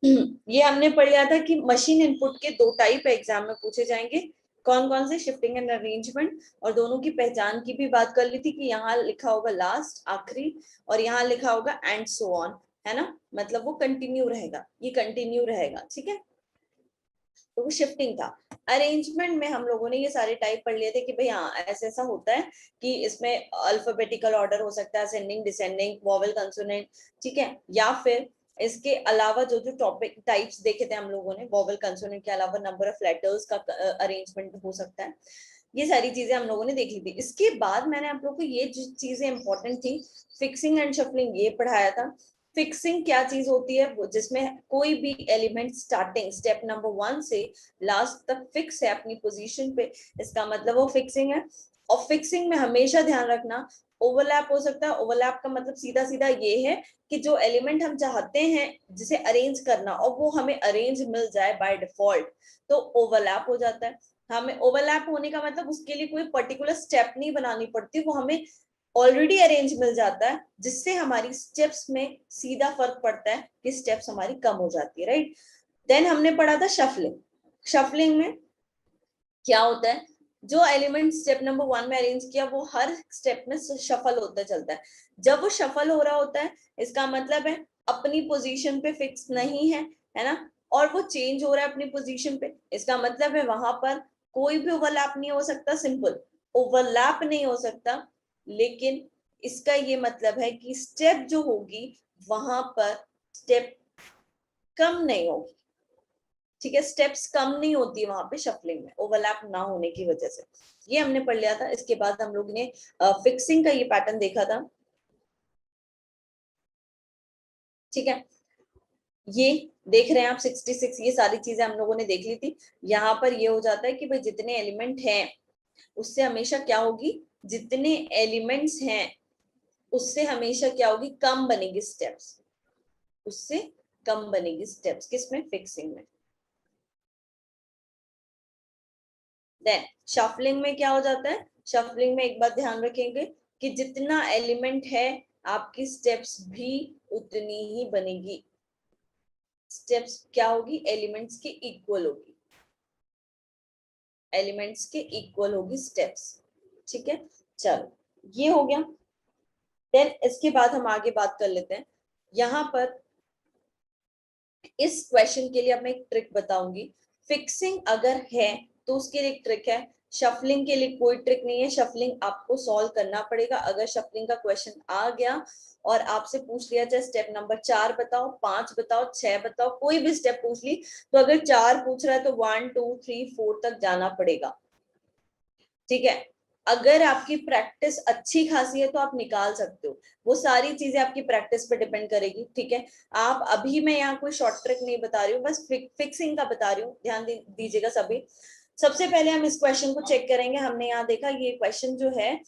ये हमने पढ़ लिया था कि मशीन इनपुट के दो टाइप एग्जाम में पूछे जाएंगे, कौन कौन से, शिफ्टिंग एंड अरेंजमेंट, और दोनों की पहचान की भी बात कर ली थी कि यहाँ लिखा होगा लास्ट, आखिरी, और यहाँ लिखा होगा एंड सो ऑन, है ना, मतलब वो कंटिन्यू रहेगा, ये कंटिन्यू रहेगा, ठीक है। तो वो शिफ्टिंग था। अरेंजमेंट में हम लोगों ने ये सारे टाइप पढ़ लिए थे कि भाई हाँ ऐसा ऐसा होता है कि इसमें अल्फाबेटिकल ऑर्डर हो सकता है, असेंडिंग, डिसेंडिंग, वोवेल, कंसोनेंट, ठीक है, या फिर इसके अलावा जो जो टॉपिक टाइप्स देखे थे हम लोगों ने, वोवेल कंसोनेंट के अलावा नंबर ऑफ लेटर्स का अरेंजमेंट हो सकता है। ये सारी चीजें हम लोगों ने देख ली थी। इसके बाद मैंने आप लोगों को ये जो चीजें इंपॉर्टेंट थी, फिक्सिंग एंड शफलिंग, ये पढ़ाया था। फिक्सिंग क्या चीज होती है, जिसमें कोई भी एलिमेंट स्टार्टिंग स्टेप नंबर 1 से लास्ट तक फिक्स है अपनी पोजीशन पे, इसका मतलब वो फिक्सिंग है। और फिक्सिंग में हमेशा ध्यान रखना ओवरलैप हो सकता है। ओवरलैप का मतलब सीधा सीधा ये है कि जो एलिमेंट हम चाहते हैं जिसे अरेंज करना और वो हमें अरेंज मिल जाए बाय डिफॉल्ट, तो ओवरलैप हो जाता है। हमें ओवरलैप होने का मतलब उसके लिए कोई पर्टिकुलर स्टेप नहीं बनानी पड़ती, वो हमें ऑलरेडी अरेंज मिल जाता है, जिससे हमारी स्टेप्स में सीधा फर्क पड़ता है कि स्टेप्स हमारी कम हो जाती है, राइट। देन हमने पढ़ा था शफलिंग। शफलिंग में क्या होता है, जो एलिमेंट स्टेप नंबर 1 में अरेंज किया वो हर स्टेप में शफल होता चलता है। जब वो शफल हो रहा होता है इसका मतलब है अपनी पोजीशन पे फिक्स नहीं है ना, और वो चेंज हो रहा है अपनी पोजीशन पे, इसका मतलब है वहां पर कोई भी ओवरलैप नहीं हो सकता, सिंपल ओवरलैप नहीं हो सकता। लेकिन इसका ये मतलब है कि स्टेप जो होगी वहां पर स्टेप कम नहीं होगी, ठीक है, स्टेप्स कम नहीं होती वहां पे शफलिंग में, ओवरलैप ना होने की वजह से। ये हमने पढ़ लिया था। इसके बाद हम लोग ने फिक्सिंग का ये पैटर्न देखा था, ठीक है। ये देख रहे हैं आप 66, ये सारी चीजें हम लोगों ने देख ली थी। यहाँ पर ये हो जाता है कि भाई जितने एलिमेंट हैं उससे हमेशा क्या होगी, जितने एलिमेंट्स हैं उससे हमेशा क्या होगी, कम बनेगी स्टेप्स, उससे कम बनेगी स्टेप्स, किसमें, फिक्सिंग में। देन शफलिंग में क्या हो जाता है, शफलिंग में एक बात ध्यान रखेंगे कि जितना एलिमेंट है आपकी स्टेप्स भी उतनी ही बनेगी, स्टेप्स क्या होगी, एलिमेंट्स के इक्वल होगी, एलिमेंट्स के इक्वल होगी स्टेप्स, ठीक है। चलो ये हो गया। देन इसके बाद हम आगे बात कर लेते हैं। यहां पर इस क्वेश्चन के लिए अब मैं एक ट्रिक बताऊंगी। फिक्सिंग अगर है तो उसके लिए एक ट्रिक है, शफलिंग के लिए कोई ट्रिक नहीं है, शफलिंग आपको सॉल्व करना पड़ेगा। अगर शफलिंग का क्वेश्चन आ गया और आपसे पूछ लिया जाए स्टेप नंबर 4 बताओ, 5 बताओ, 6 बताओ, कोई भी स्टेप पूछ ली, तो अगर 4 पूछ रहा है तो 1 2 3 4 तक जाना पड़ेगा, ठीक है। अगर आपकी प्रैक्टिस अच्छी खासी है तो आप निकाल सकते हो, वो सारी चीजें आपकी प्रैक्टिस पे डिपेंड करेगी, ठीक है। आप अभी मैं यहाँ कोई शॉर्ट ट्रिक नहीं बता रही हूँ, बस फिक्सिंग का बता रही हूँ, ध्यान दीजिएगा सभी। सबसे पहले हम इस क्वेश्चन को चेक करेंगे। हमने यहाँ देखा ये क्वेश्चन जो है,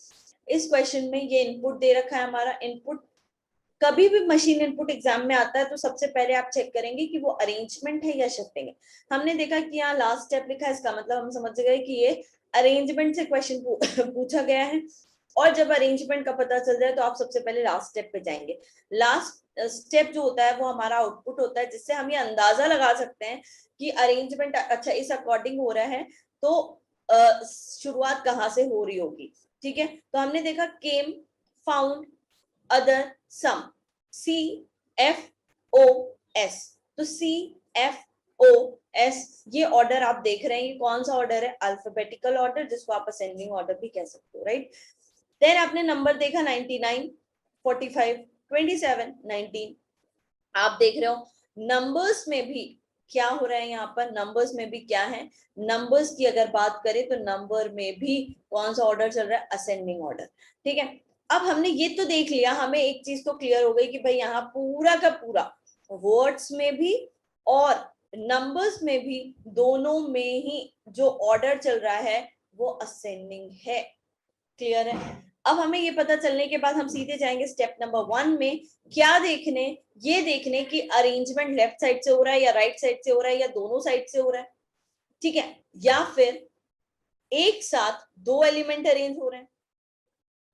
इस क्वेश्चन में ये इनपुट दे रखा है हमारा इनपुट। कभी भी मशीन इनपुट एग्जाम में आता है तो सबसे पहले आप चेक करेंगे कि वो अरेंजमेंट है या शिफ्टिंग है। हमने देखा कि यहाँ लास्ट स्टेप लिखा है, इसका मतलब हम समझ गए कि ये अरेंजमेंट से क्वेश्चन पूछा गया है। और जब अरेंजमेंट का पता चल जाए तो आप सबसे पहले लास्ट स्टेप पे जाएंगे। लास्ट स्टेप जो होता है वो हमारा आउटपुट होता है, जिससे हम ये अंदाजा लगा सकते हैं कि अरेंजमेंट अच्छा इस अकॉर्डिंग हो रहा है, तो शुरुआत कहाँ से हो रही होगी, ठीक है। तो हमने देखा केम, फाउंड, अदर, सम, सी एफ ओ एस। तो सी एफ ओ एस ये ऑर्डर आप देख रहे हैं, ये कौन सा ऑर्डर है, अल्फाबेटिकल ऑर्डर, जिसको आप असेंडिंग ऑर्डर भी कह सकते हो, राइट। देन आपने नंबर देखा 99, 45, 27, 19। आप देख रहे हो नंबर्स में भी क्या हो रहा है, यहाँ पर नंबर्स में भी क्या है, नंबर्स की अगर बात करें तो नंबर में भी कौन सा ऑर्डर चल रहा है, असेंडिंग ऑर्डर, ठीक है। अब हमने ये तो देख लिया, हमें एक चीज तो क्लियर हो गई कि भाई यहाँ पूरा का पूरा वर्ड्स में भी और नंबर्स में भी, दोनों में ही जो ऑर्डर चल रहा है वो असेंडिंग है, क्लियर है। अब हमें ये पता चलने के बाद हम सीधे जाएंगे स्टेप नंबर 1 में, क्या देखने, ये देखने कि अरेंजमेंट लेफ्ट साइड से हो रहा है या राइट साइड से हो रहा है या दोनों साइड से हो रहा है, ठीक है, या फिर एक साथ दो एलिमेंट अरेंज हो रहे हैं,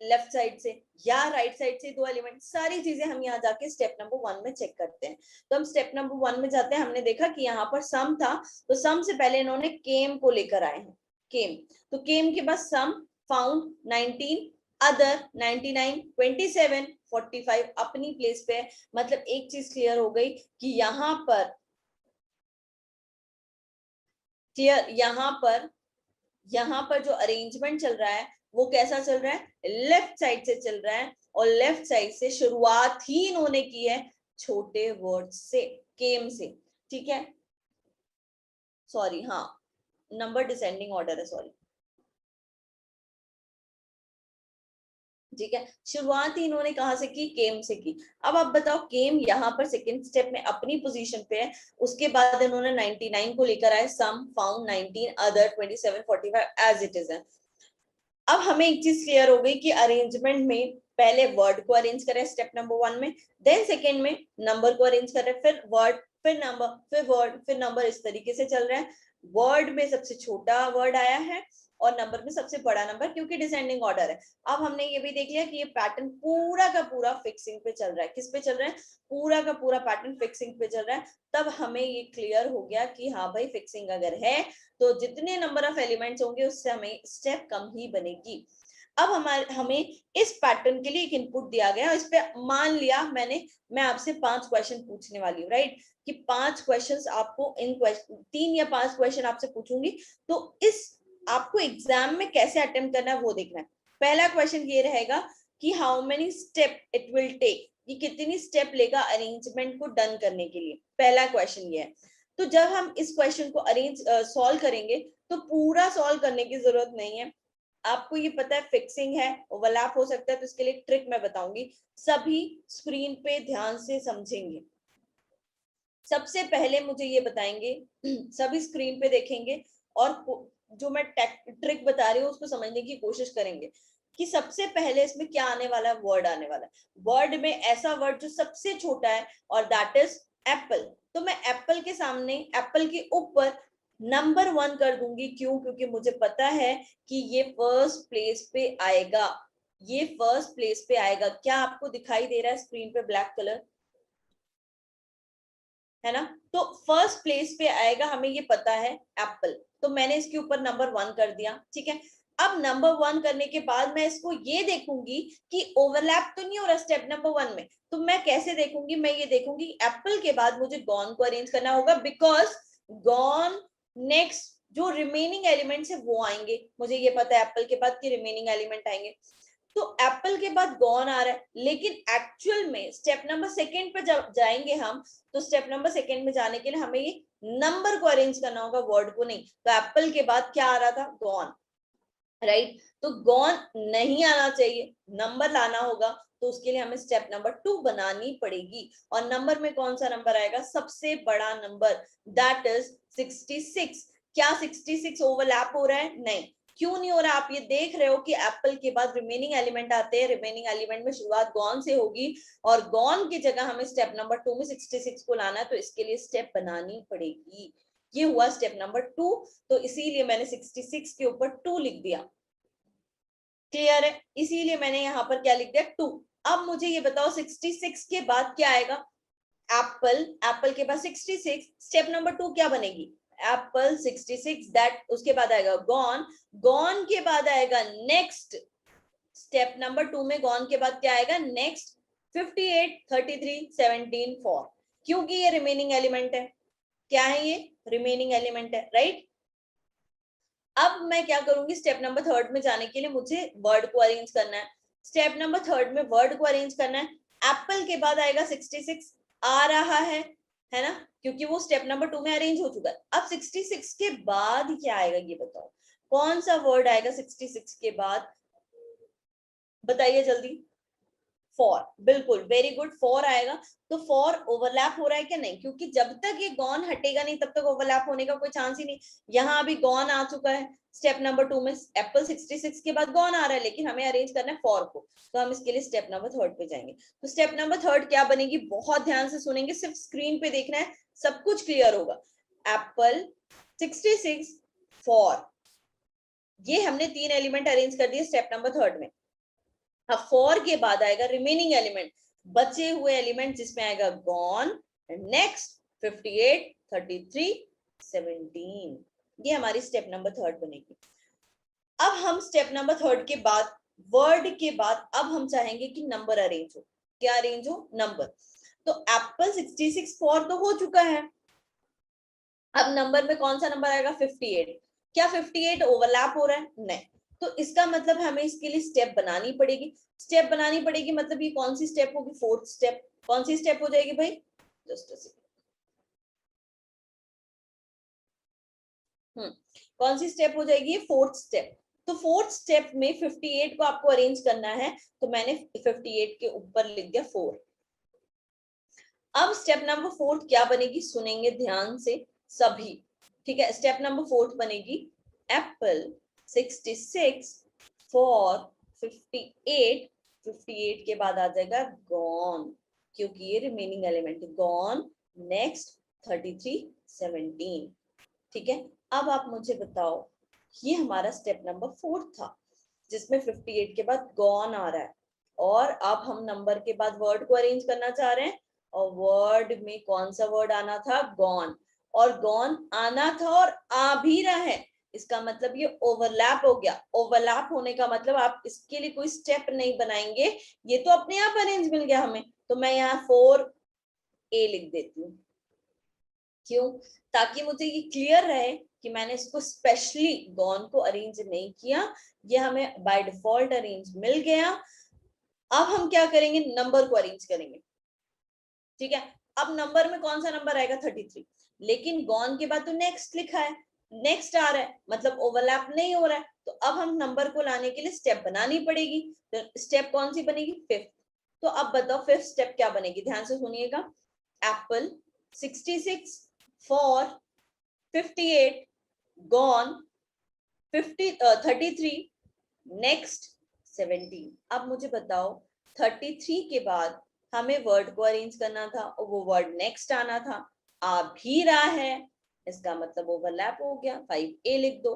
लेफ्ट साइड से या राइट साइड से 2 एलिमेंट, सारी चीजें हम यहाँ जाके स्टेप नंबर 1 में चेक करते हैं। तो हम स्टेप नंबर 1 में जाते हैं, हमने देखा कि यहाँ पर सम था, तो सम से पहले इन्होंने केम को लेकर आए हैं, केम, तो केम के बाद सम, फाउंड 19, अदर 99, 27, 45 अपनी प्लेस पे है। मतलब एक चीज क्लियर हो गई कि यहाँ पर क्लियर, यहाँ पर जो अरेंजमेंट चल रहा है वो कैसा चल रहा है, लेफ्ट साइड से चल रहा है, और लेफ्ट साइड से शुरुआत ही इन्होंने की है छोटे वर्ड से, केम से, ठीक है, सॉरी, हाँ, नंबर डिसेंडिंग ऑर्डर है, सॉरी, ठीक है, शुरुआत ही इन्होंने कहां से की, केम से की। अब आप बताओ, केम यहाँ पर सेकंड स्टेप में अपनी पोजीशन पे है, उसके बाद इन्होंने 99 को लेकर आए, sum, found 19, other 27, 45 as it is है। अब हमें एक चीज क्लियर हो गई कि अरेंजमेंट में पहले वर्ड को अरेंज करें स्टेप नंबर 1 में, देन सेकेंड में नंबर को अरेंज करें, फिर वर्ड, फिर नंबर, फिर वर्ड, फिर नंबर, इस तरीके से चल रहा है। वर्ड में सबसे छोटा वर्ड आया है और नंबर में सबसे बड़ा नंबर, क्योंकि डिसेंडिंग ऑर्डर है। अब हमने ये भी देख लिया कि ये पैटर्न पूरा का पूरा फिक्सिंग पे चल रहा है, किस पे चल रहा है, पूरा का पूरा पैटर्न फिक्सिंग पे चल रहा है। तब हमें ये क्लियर हो गया कि हाँ भाई, फिक्सिंग अगर है तो जितने नंबर ऑफ एलिमेंट्स होंगे उससे हमें स्टेप कम ही बनेगी। अब हमें इस पैटर्न के लिए एक इनपुट दिया गया, इस पे मान लिया मैं आपसे 5 क्वेश्चन पूछने वाली हूँ, राइट, कि 5 क्वेश्चंस आपको, इन क्वेश्चन 3 या 5 क्वेश्चन आपसे पूछूंगी, तो इस आपको एग्जाम में कैसे अटेम्प्ट करना है वो देखना है। पहला क्वेश्चन ये रहेगा कि how many step it will take, ये कितनी स्टेप लेगा अरेंजमेंट को डन करने के लिए, पहला क्वेश्चन ये है। तो जब हम इस क्वेश्चन को सॉल्व करेंगे तो पूरा सॉल्व करने की जरूरत नहीं है, आपको ये पता है फिक्सिंग है, ओवरलैप हो सकता है, तो इसके लिए ट्रिक मैं बताऊंगी, सभी स्क्रीन पे ध्यान से समझेंगे। सबसे पहले मुझे ये बताएंगे, सभी स्क्रीन पे देखेंगे और जो मैं ट्रिक बता रही हूँ उसको समझने की कोशिश करेंगे कि सबसे पहले इसमें क्या आने वाला है, वर्ड आने वाला है। वर्ड में ऐसा वर्ड जो सबसे छोटा है और दैट इज एप्पल। तो मैं एप्पल के सामने, एप्पल के ऊपर नंबर 1 कर दूंगी, क्यों, क्योंकि मुझे पता है कि ये फर्स्ट प्लेस पे आएगा, ये फर्स्ट प्लेस पे आएगा। क्या आपको दिखाई दे रहा है स्क्रीन पे ब्लैक कलर, है ना, तो फर्स्ट प्लेस पे आएगा, हमें ये पता है एप्पल, तो मैंने इसके ऊपर नंबर 1 कर दिया, ठीक है। अब नंबर 1 करने के बाद मैं इसको ये देखूंगी कि ओवरलैप तो नहीं हो रहा स्टेप नंबर 1 में, तो मैं कैसे देखूंगी, मैं ये देखूंगी एप्पल के बाद मुझे गॉन को अरेंज करना होगा, बिकॉज गॉन नेक्स्ट जो रिमेनिंग एलिमेंट्स है वो आएंगे, मुझे ये पता है एप्पल के बाद कि रिमेनिंग एलिमेंट आएंगे, तो एप्पल के बाद गॉन आ रहा है, लेकिन एक्चुअल में स्टेप नंबर 2 पे जब जाएंगे हम, तो स्टेप नंबर 2 में जाने के लिए हमें ये नंबर को अरेंज करना होगा, वर्ड को नहीं। तो एप्पल के बाद क्या आ रहा था, गॉन, राइट, तो गॉन नहीं आना चाहिए, नंबर लाना होगा, तो उसके लिए हमें स्टेप नंबर 2 बनानी पड़ेगी। और नंबर में कौन सा नंबर आएगा, सबसे बड़ा नंबर, दैट इज 66। क्या 66 ओवरलैप हो रहा है, नहीं, क्यों नहीं हो रहा, आप ये देख रहे हो कि एप्पल के बाद रिमेनिंग एलिमेंट आते हैं, रिमेनिंग एलिमेंट में शुरुआत गॉन से होगी, और गॉन की जगह हमें स्टेप नंबर 2 में 66 को लाना है, तो इसके लिए स्टेप बनानी पड़ेगी। ये हुआ स्टेप नंबर 2, तो इसीलिए मैंने 66 के ऊपर 2 लिख दिया, क्लियर है, इसीलिए मैंने यहाँ पर क्या लिख दिया, 2। अब मुझे ये बताओ 66 के बाद क्या आएगा, एप्पल, एप्पल के बाद 66, स्टेप नंबर 2 क्या बनेगी, एप्पल 66, दैट, उसके बाद आएगा गॉन, गॉन के बाद आएगा नेक्स्ट, स्टेप नंबर 2 में गॉन के बाद क्या आएगा, नेक्स्ट 58, 33, 17, 4, क्योंकि ये रिमेनिंग एलिमेंट है, क्या है ये, रिमेनिंग एलिमेंट है, राइट। अब मैं क्या करूंगी, स्टेप नंबर 3 में जाने के लिए मुझे वर्ड को अरेंज करना है, स्टेप नंबर 3 में वर्ड को अरेंज करना है, एप्पल के बाद आएगा 66, आ रहा है ना, क्योंकि वो स्टेप नंबर 2 में अरेंज हो चुका है। अब 66 के बाद क्या आएगा, ये बताओ, कौन सा वर्ड आएगा 66 के बाद, बताइए जल्दी, 4, बिल्कुल, वेरी गुड, 4 आएगा। तो 4 ओवरलैप हो रहा है क्या, नहीं, क्योंकि जब तक ये गॉन हटेगा नहीं तब तक ओवरलैप होने का कोई चांस ही नहीं। यहाँ अभी गॉन आ चुका है, स्टेप नंबर 2 में एप्पल 66 के बाद गॉन आ रहा है, लेकिन हमें अरेंज करना है 4 को, तो हम इसके लिए स्टेप नंबर 3 पे जाएंगे। तो स्टेप नंबर 3 क्या बनेगी, बहुत ध्यान से सुनेंगे, सिर्फ स्क्रीन पे देखना है, सब कुछ क्लियर होगा। एप्पल 66 4, ये हमने 3 एलिमेंट अरेंज कर दिए स्टेप नंबर 3 में। अब 4 के बाद आएगा रिमेनिंग एलिमेंट, बचे हुए एलिमेंट, जिसमें आएगा गॉन, नेक्स्ट 58, 33, 17। ये हमारी स्टेप नंबर 3 बनेगी। अब हम स्टेप नंबर 3 के बाद, वर्ड के बाद, अब हम चाहेंगे कि नंबर अरेंज हो। क्या अरेंज हो? नंबर। तो एप्पल 66 4 तो हो चुका है, अब नंबर में कौन सा नंबर आएगा? 58। क्या 58 ओवरलैप हो रहा है? नहीं। तो इसका मतलब हमें इसके लिए स्टेप बनानी पड़ेगी। स्टेप बनानी पड़ेगी मतलब ये कौन सी स्टेप होगी? 4th step. कौन सी स्टेप हो जाएगी भाई? Just a second. कौन सी स्टेप हो जाएगी? 4th step. तो 4th स्टेप में 58 को आपको अरेंज करना है, तो मैंने 58 के ऊपर लिख दिया 4। अब स्टेप नंबर 4 क्या बनेगी? सुनेंगे ध्यान से सभी, ठीक है। स्टेप नंबर 4 बनेगी एप्पल 66 फॉर 58। 58 के बाद आ जाएगा गॉन, क्योंकि ये रिमेनिंग एलिमेंट है। Gone, next 33, 17। ठीक है। अब आप मुझे बताओ, ये हमारा स्टेप नंबर 4 था, जिसमें 58 के बाद गॉन आ रहा है, और अब हम नंबर के बाद वर्ड को अरेंज करना चाह रहे हैं, और वर्ड में कौन सा वर्ड आना था? गॉन। और गॉन आना था और आ भी रहा है, इसका मतलब ये ओवरलैप हो गया। ओवरलैप होने का मतलब आप इसके लिए कोई स्टेप नहीं बनाएंगे, ये तो अपने आप अरेंज मिल गया हमें। तो मैं यहाँ 4A लिख देती हूँ। क्यों? ताकि मुझे ये क्लियर रहे कि मैंने इसको स्पेशली गॉन को अरेंज नहीं किया, ये हमें बाय डिफॉल्ट अरेंज मिल गया। अब हम क्या करेंगे? नंबर को अरेंज करेंगे, ठीक है। अब नंबर में कौन सा नंबर आएगा? 33। लेकिन गॉन के बाद तो नेक्स्ट लिखा है, नेक्स्ट आ रहा है, मतलब ओवरलैप नहीं हो रहा है। तो अब हम नंबर को लाने के लिए स्टेप बनानी पड़ेगी। तो स्टेप कौन सी बनेगी? 5th। तो अब बताओ 5th स्टेप क्या बनेगी? ध्यान से सुनिएगा। Apple 66 for 58, gone 33, next 17। अब मुझे बताओ 33 के बाद हमें वर्ड को अरेंज करना था, और वो वर्ड नेक्स्ट आना था, आ भी रहा है, इसका मतलब ओवरलैप हो गया, 5A लिख दो।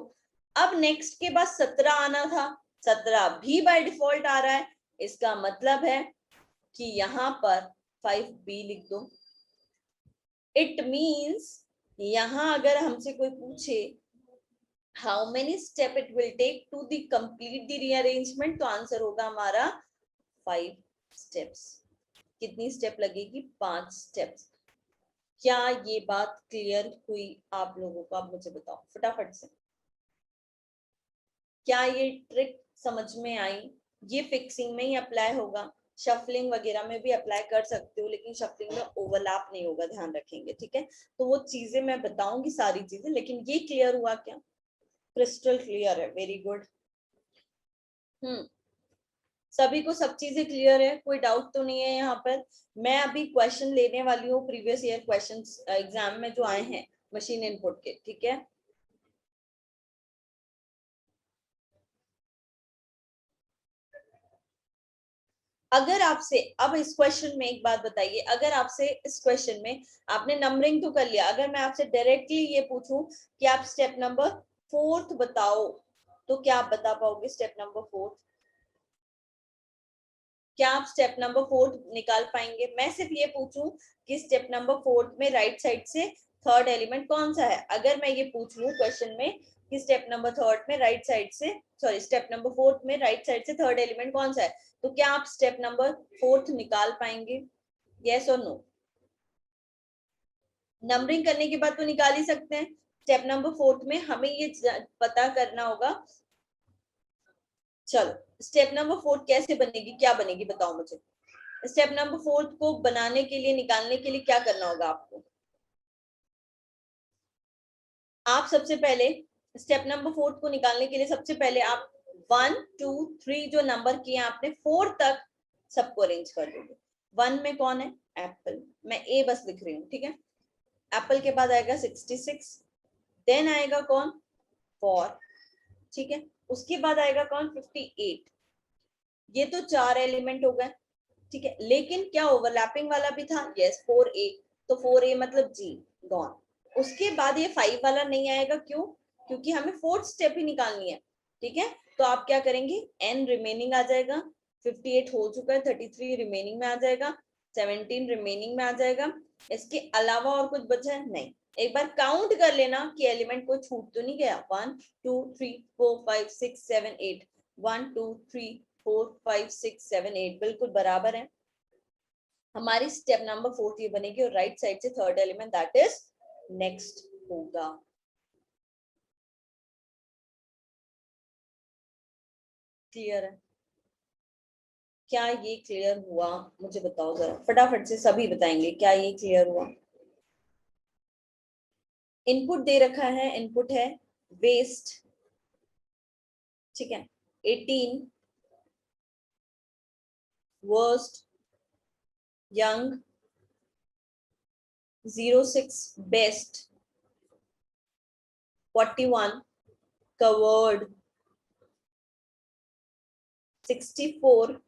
अब नेक्स्ट के बाद 17 आना था, 17 भी बाय डिफॉल्ट आ रहा है, इसका मतलब है कि यहाँ पर 5B लिख दो। इट मीन्स यहाँ अगर हमसे कोई पूछे how many step it will take to the complete the rearrangement, तो आंसर होगा हमारा 5 steps। कितनी स्टेप लगेगी? 5 स्टेप्स। क्या ये बात क्लियर हुई आप लोगों को? आप मुझे बताओ फटाफट से, क्या ये ट्रिक समझ में आई? ये फिक्सिंग में ही अप्लाई होगा, शफलिंग वगैरह में भी अप्लाई कर सकते हो, लेकिन शफलिंग में ओवरलैप नहीं होगा, ध्यान रखेंगे, ठीक है। तो वो चीजें मैं बताऊंगी सारी चीजें, लेकिन ये क्लियर हुआ क्या? क्रिस्टल क्लियर है, वेरी गुड। सभी को सब चीजें क्लियर है? कोई डाउट तो नहीं है यहाँ पर? मैं अभी क्वेश्चन लेने वाली हूँ प्रीवियस ईयर क्वेश्चंस एग्जाम में जो आए हैं मशीन इनपुट के, ठीक है। अगर आपसे अब इस क्वेश्चन में एक बात बताइए, अगर आपसे इस क्वेश्चन में आपने नंबरिंग तो कर लिया, अगर मैं आपसे डायरेक्टली ये पूछूं कि आप स्टेप नंबर 4th बताओ, तो क्या आप बता पाओगे स्टेप नंबर 4th? क्या आप स्टेप नंबर 4th निकाल पाएंगे? मैं सिर्फ ये पूछूं कि स्टेप नंबर 4th में राइट साइड से थर्ड एलिमेंट कौन सा है, अगर मैं ये पूछ लूं क्वेश्चन में कि स्टेप नंबर 3rd में राइट साइड से, सॉरी स्टेप नंबर 4th में राइट साइड से थर्ड एलिमेंट कौन सा है, तो क्या आप स्टेप नंबर 4th निकाल पाएंगे? यस और नो? नंबरिंग करने के बाद तो निकाल ही सकते हैं। स्टेप नंबर 4th में हमें ये पता करना होगा। चलो स्टेप नंबर 4th कैसे बनेगी, क्या बनेगी बताओ मुझे। स्टेप नंबर 4th को बनाने के लिए, निकालने के लिए क्या करना होगा आपको? आप सबसे पहले स्टेप नंबर 4th को निकालने के लिए सबसे पहले आप 1 2 3 जो नंबर किए आपने 4 तक सबको अरेंज कर दोगे। 1 में कौन है? एप्पल, मैं ए बस लिख रही हूँ, ठीक है। एप्पल के बाद आएगा 66, देन आएगा कौन? 4, ठीक है। उसके बाद आएगा कौन? 58। ये तो 4 एलिमेंट हो गए, ठीक है। लेकिन क्या ओवरलैपिंग वाला भी था? Yes, 4A। तो 4A मतलब जी, गॉन। उसके बाद ये 5 वाला नहीं आएगा, क्यों? क्योंकि हमें 4th स्टेप ही निकालनी है, ठीक है। तो आप क्या करेंगे? n रिमेनिंग आ जाएगा, 58 हो चुका है, 33 रिमेनिंग में आ जाएगा, 17 रिमेनिंग में आ जाएगा। इसके अलावा और कुछ बचा है? नहीं। एक बार काउंट कर लेना कि एलिमेंट कोई छूट तो नहीं गया। 1 2 3 4 5 6 7 8, 1 2 3 4 5 6 7 8 बिल्कुल बराबर है। हमारी स्टेप नंबर 4 ये बनेगी और राइट साइड से third element that is next होगा। क्लियर है? क्या ये क्लियर हुआ? मुझे बताओ जरा फटाफट से, सभी बताएंगे क्या ये क्लियर हुआ। इनपुट दे रखा है, इनपुट है वेस्ट, ठीक है, 18 worst, young, 06 best, 41 covered, 64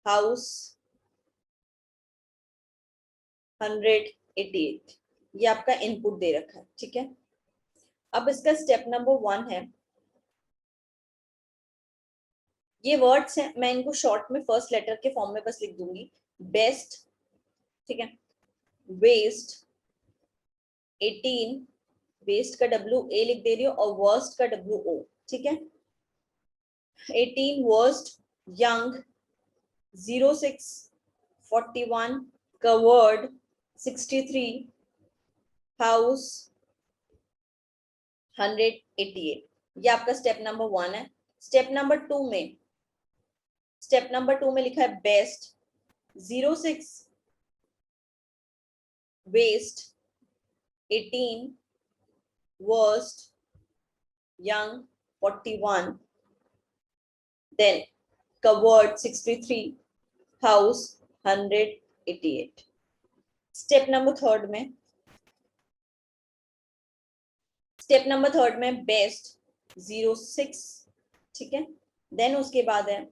house, 188। ये आपका इनपुट दे रखा है, ठीक है। अब इसका स्टेप नंबर 1 है, ये वर्ड्स हैं, मैं इनको शॉर्ट में फर्स्ट लेटर के फॉर्म में बस लिख दूंगी। बेस्ट, ठीक है, वेस्ट, 18, वेस्ट का WA लिख दे रही हो और वर्स्ट का WO, ठीक है। 18 वर्स्ट, यंग, 06, 41 कवर्ड, 63 हाउस, 188। ये आपका स्टेप नंबर 1 है। स्टेप नंबर 2 में, स्टेप नंबर 2 में लिखा है best, 06 west, 18 worst, young, 41, then covered, 63, house, 188। Step number third में, स्टेप नंबर थर्ड में बेस्ट 06, ठीक है, देन उसके बाद है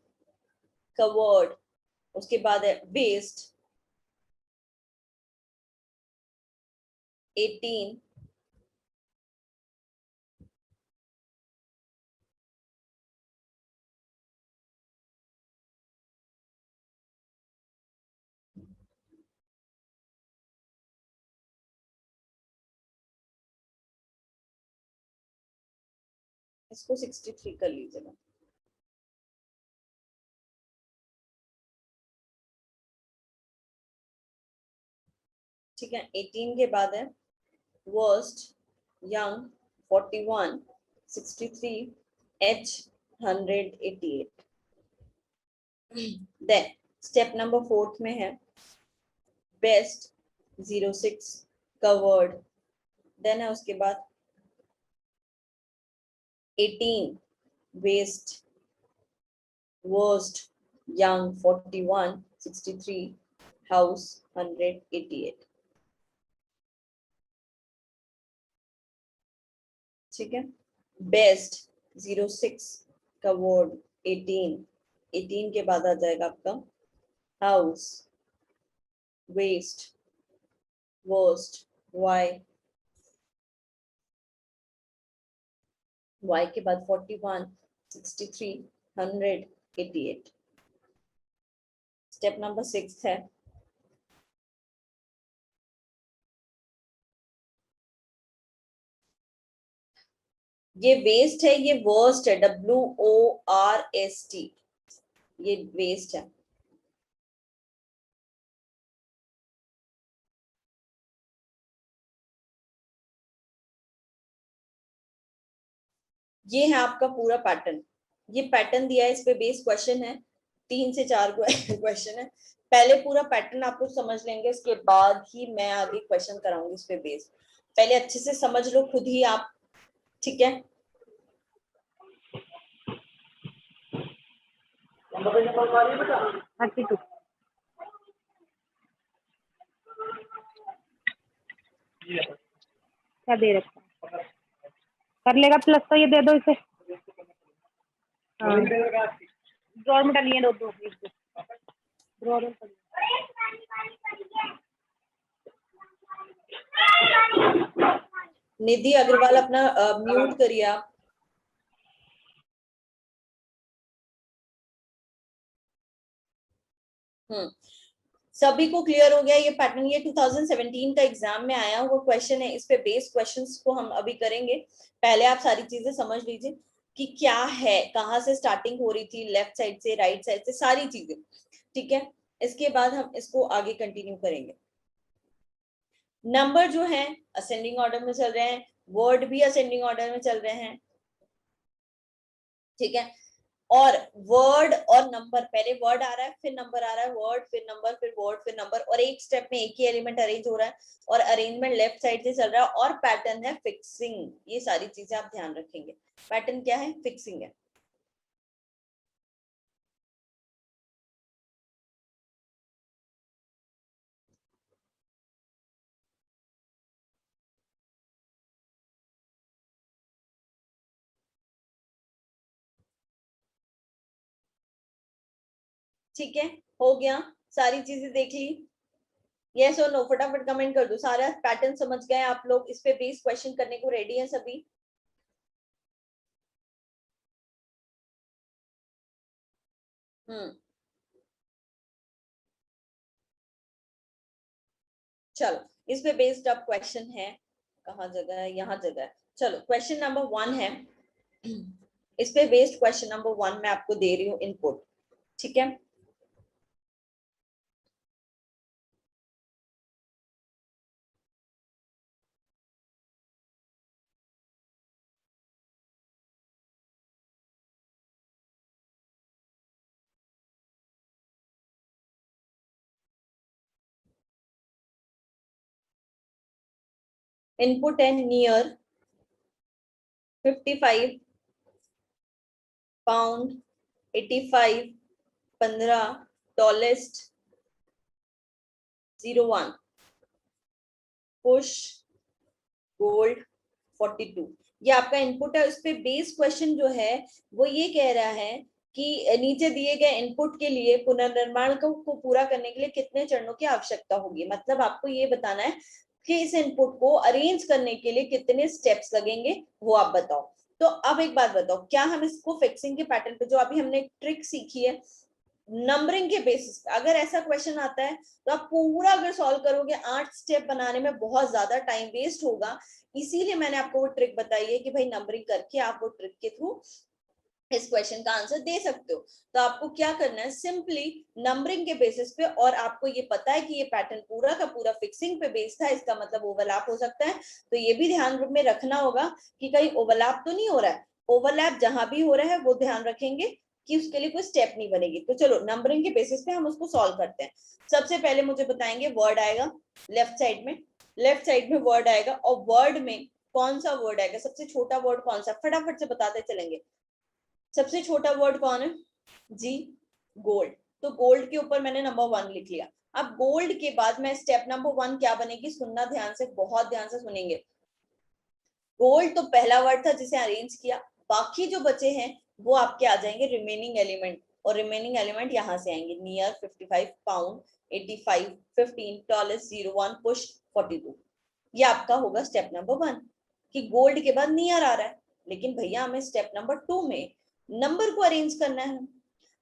कवर्ड, उसके बाद है वेस्ट 18, इसको 63 कर लीजिएगा, ठीक है। 18 के बाद है worst, young, 41, 63, H, 188। Then step number 4 में है बेस्ट 06 कवर्ड, देन है उसके बाद 18 वेस्ट, वर्स्ट, यंग, 41, 63 हाउस, 188, ठीक है। बेस्ट 06 कवर्ड 18, 18 के बाद आ जाएगा आपका हाउस, वेस्ट, वर्स्ट, y के बाद 41, 63, 188। स्टेप नंबर 6 है ये वेस्ट है, ये वर्स्ट है, WORST, ये वेस्ट है। ये है आपका पूरा पैटर्न, ये पैटर्न दिया है, इस पे बेस क्वेश्चन है, 3 से 4 क्वेश्चन है। पहले पूरा पैटर्न आप लोग समझ लेंगे, इसके बाद ही मैं आगे क्वेश्चन कराऊंगी इस पे बेस। पहले अच्छे से समझ लो खुद ही आप, ठीक है। क्या दे रखा है? कर लेगा प्लस तो ये दे दो इसे। हाँ ड्रॉर में डालिए दो दो ड्रॉर में निधि अग्रवाल अपना म्यूट करिए आप। सभी को क्लियर हो गया ये पैटर्न? ये 2017 का एग्जाम में आया हुआ क्वेश्चन है, इस पे बेस्ड क्वेश्चंस को हम अभी करेंगे। पहले आप सारी चीजें समझ लीजिए कि क्या है, कहाँ से स्टार्टिंग हो रही थी, लेफ्ट साइड से, राइट साइड से, सारी चीजें, ठीक है। इसके बाद हम इसको आगे कंटिन्यू करेंगे। नंबर जो है असेंडिंग ऑर्डर में चल रहे हैं, वर्ड भी असेंडिंग ऑर्डर में चल रहे हैं, ठीक है। और वर्ड और नंबर, पहले वर्ड आ रहा है फिर नंबर आ रहा है, वर्ड फिर नंबर फिर वर्ड फिर नंबर, और एक स्टेप में एक ही एलिमेंट अरेंज हो रहा है, और अरेंजमेंट लेफ्ट साइड से चल रहा है, और पैटर्न है फिक्सिंग। ये सारी चीजें आप ध्यान रखेंगे। पैटर्न क्या है? फिक्सिंग है। ठीक है, हो गया, सारी चीजें देख ली? यस और नो फटाफट कमेंट कर दो। सारा पैटर्न समझ गए आप लोग? इस पे बेस क्वेश्चन करने को रेडी है सभी? चलो, इस पे बेस्ड अब क्वेश्चन है, कहाँ जगह है, यहाँ जगह है। चलो, क्वेश्चन नंबर 1 है। इस पे बेस्ड क्वेश्चन नंबर 1 मैं आपको दे रही हूँ इनपुट, ठीक है। इनपुट है near 55 pound 85 15 tallest 01 push gold 42। ये आपका इनपुट है। उस पे बेस क्वेश्चन जो है वो ये कह रहा है कि नीचे दिए गए इनपुट के लिए पुनर्निर्माण को पूरा करने के लिए कितने चरणों की आवश्यकता होगी। मतलब आपको ये बताना है कि इस इनपुट को अरेंज करने के लिए कितने स्टेप्स लगेंगे, वो आप बताओ। तो अब एक बात बताओ, क्या हम इसको फिक्सिंग के पैटर्न पे, जो अभी हमने एक ट्रिक सीखी है नंबरिंग के बेसिस पे, अगर ऐसा क्वेश्चन आता है तो आप पूरा अगर सॉल्व करोगे 8 स्टेप बनाने में बहुत ज्यादा टाइम वेस्ट होगा। इसीलिए मैंने आपको वो ट्रिक बताई है कि भाई नंबरिंग करके आप वो ट्रिक के थ्रू इस क्वेश्चन का आंसर दे सकते हो। तो आपको क्या करना है, सिंपली नंबरिंग के बेसिस पे, और आपको ये पता है कि ये पैटर्न पूरा का पूरा फिक्सिंग पे बेस्ड था, इसका मतलब ओवरलैप हो सकता है। तो ये भी ध्यान में रखना होगा कि कहीं ओवरलैप तो नहीं हो रहा है। ओवरलैप जहां भी हो रहा है वो ध्यान रखेंगे कि उसके लिए कोई स्टेप नहीं बनेगी। तो चलो नंबरिंग के बेसिस पे हम उसको सॉल्व करते हैं। सबसे पहले मुझे बताएंगे, वर्ड आएगा लेफ्ट साइड में, लेफ्ट साइड में वर्ड आएगा, और वर्ड में कौन सा वर्ड आएगा, सबसे छोटा वर्ड कौन सा, फटाफट से बताते चलेंगे। सबसे छोटा वर्ड कौन है जी? गोल्ड। तो गोल्ड के ऊपर मैंने नंबर 1 लिख लिया। अब गोल्ड के बाद मैं स्टेप नंबर 1 क्या बनेगी, सुनना ध्यान से, बहुत ध्यान से सुनेंगे। गोल्ड तो पहला वर्ड था जिसे अरेंज किया, बाकी जो बचे हैं वो आपके आ जाएंगे रिमेनिंग एलिमेंट, और रिमेनिंग एलिमेंट यहाँ से आएंगे, नियर 55 पाउंड 85 15 टॉलेस्ट 01 पुश 42। ये आपका होगा स्टेप नंबर 1 कि गोल्ड के बाद नियर आ रहा है। लेकिन भैया हमें स्टेप नंबर 2 में नंबर को अरेंज करना है।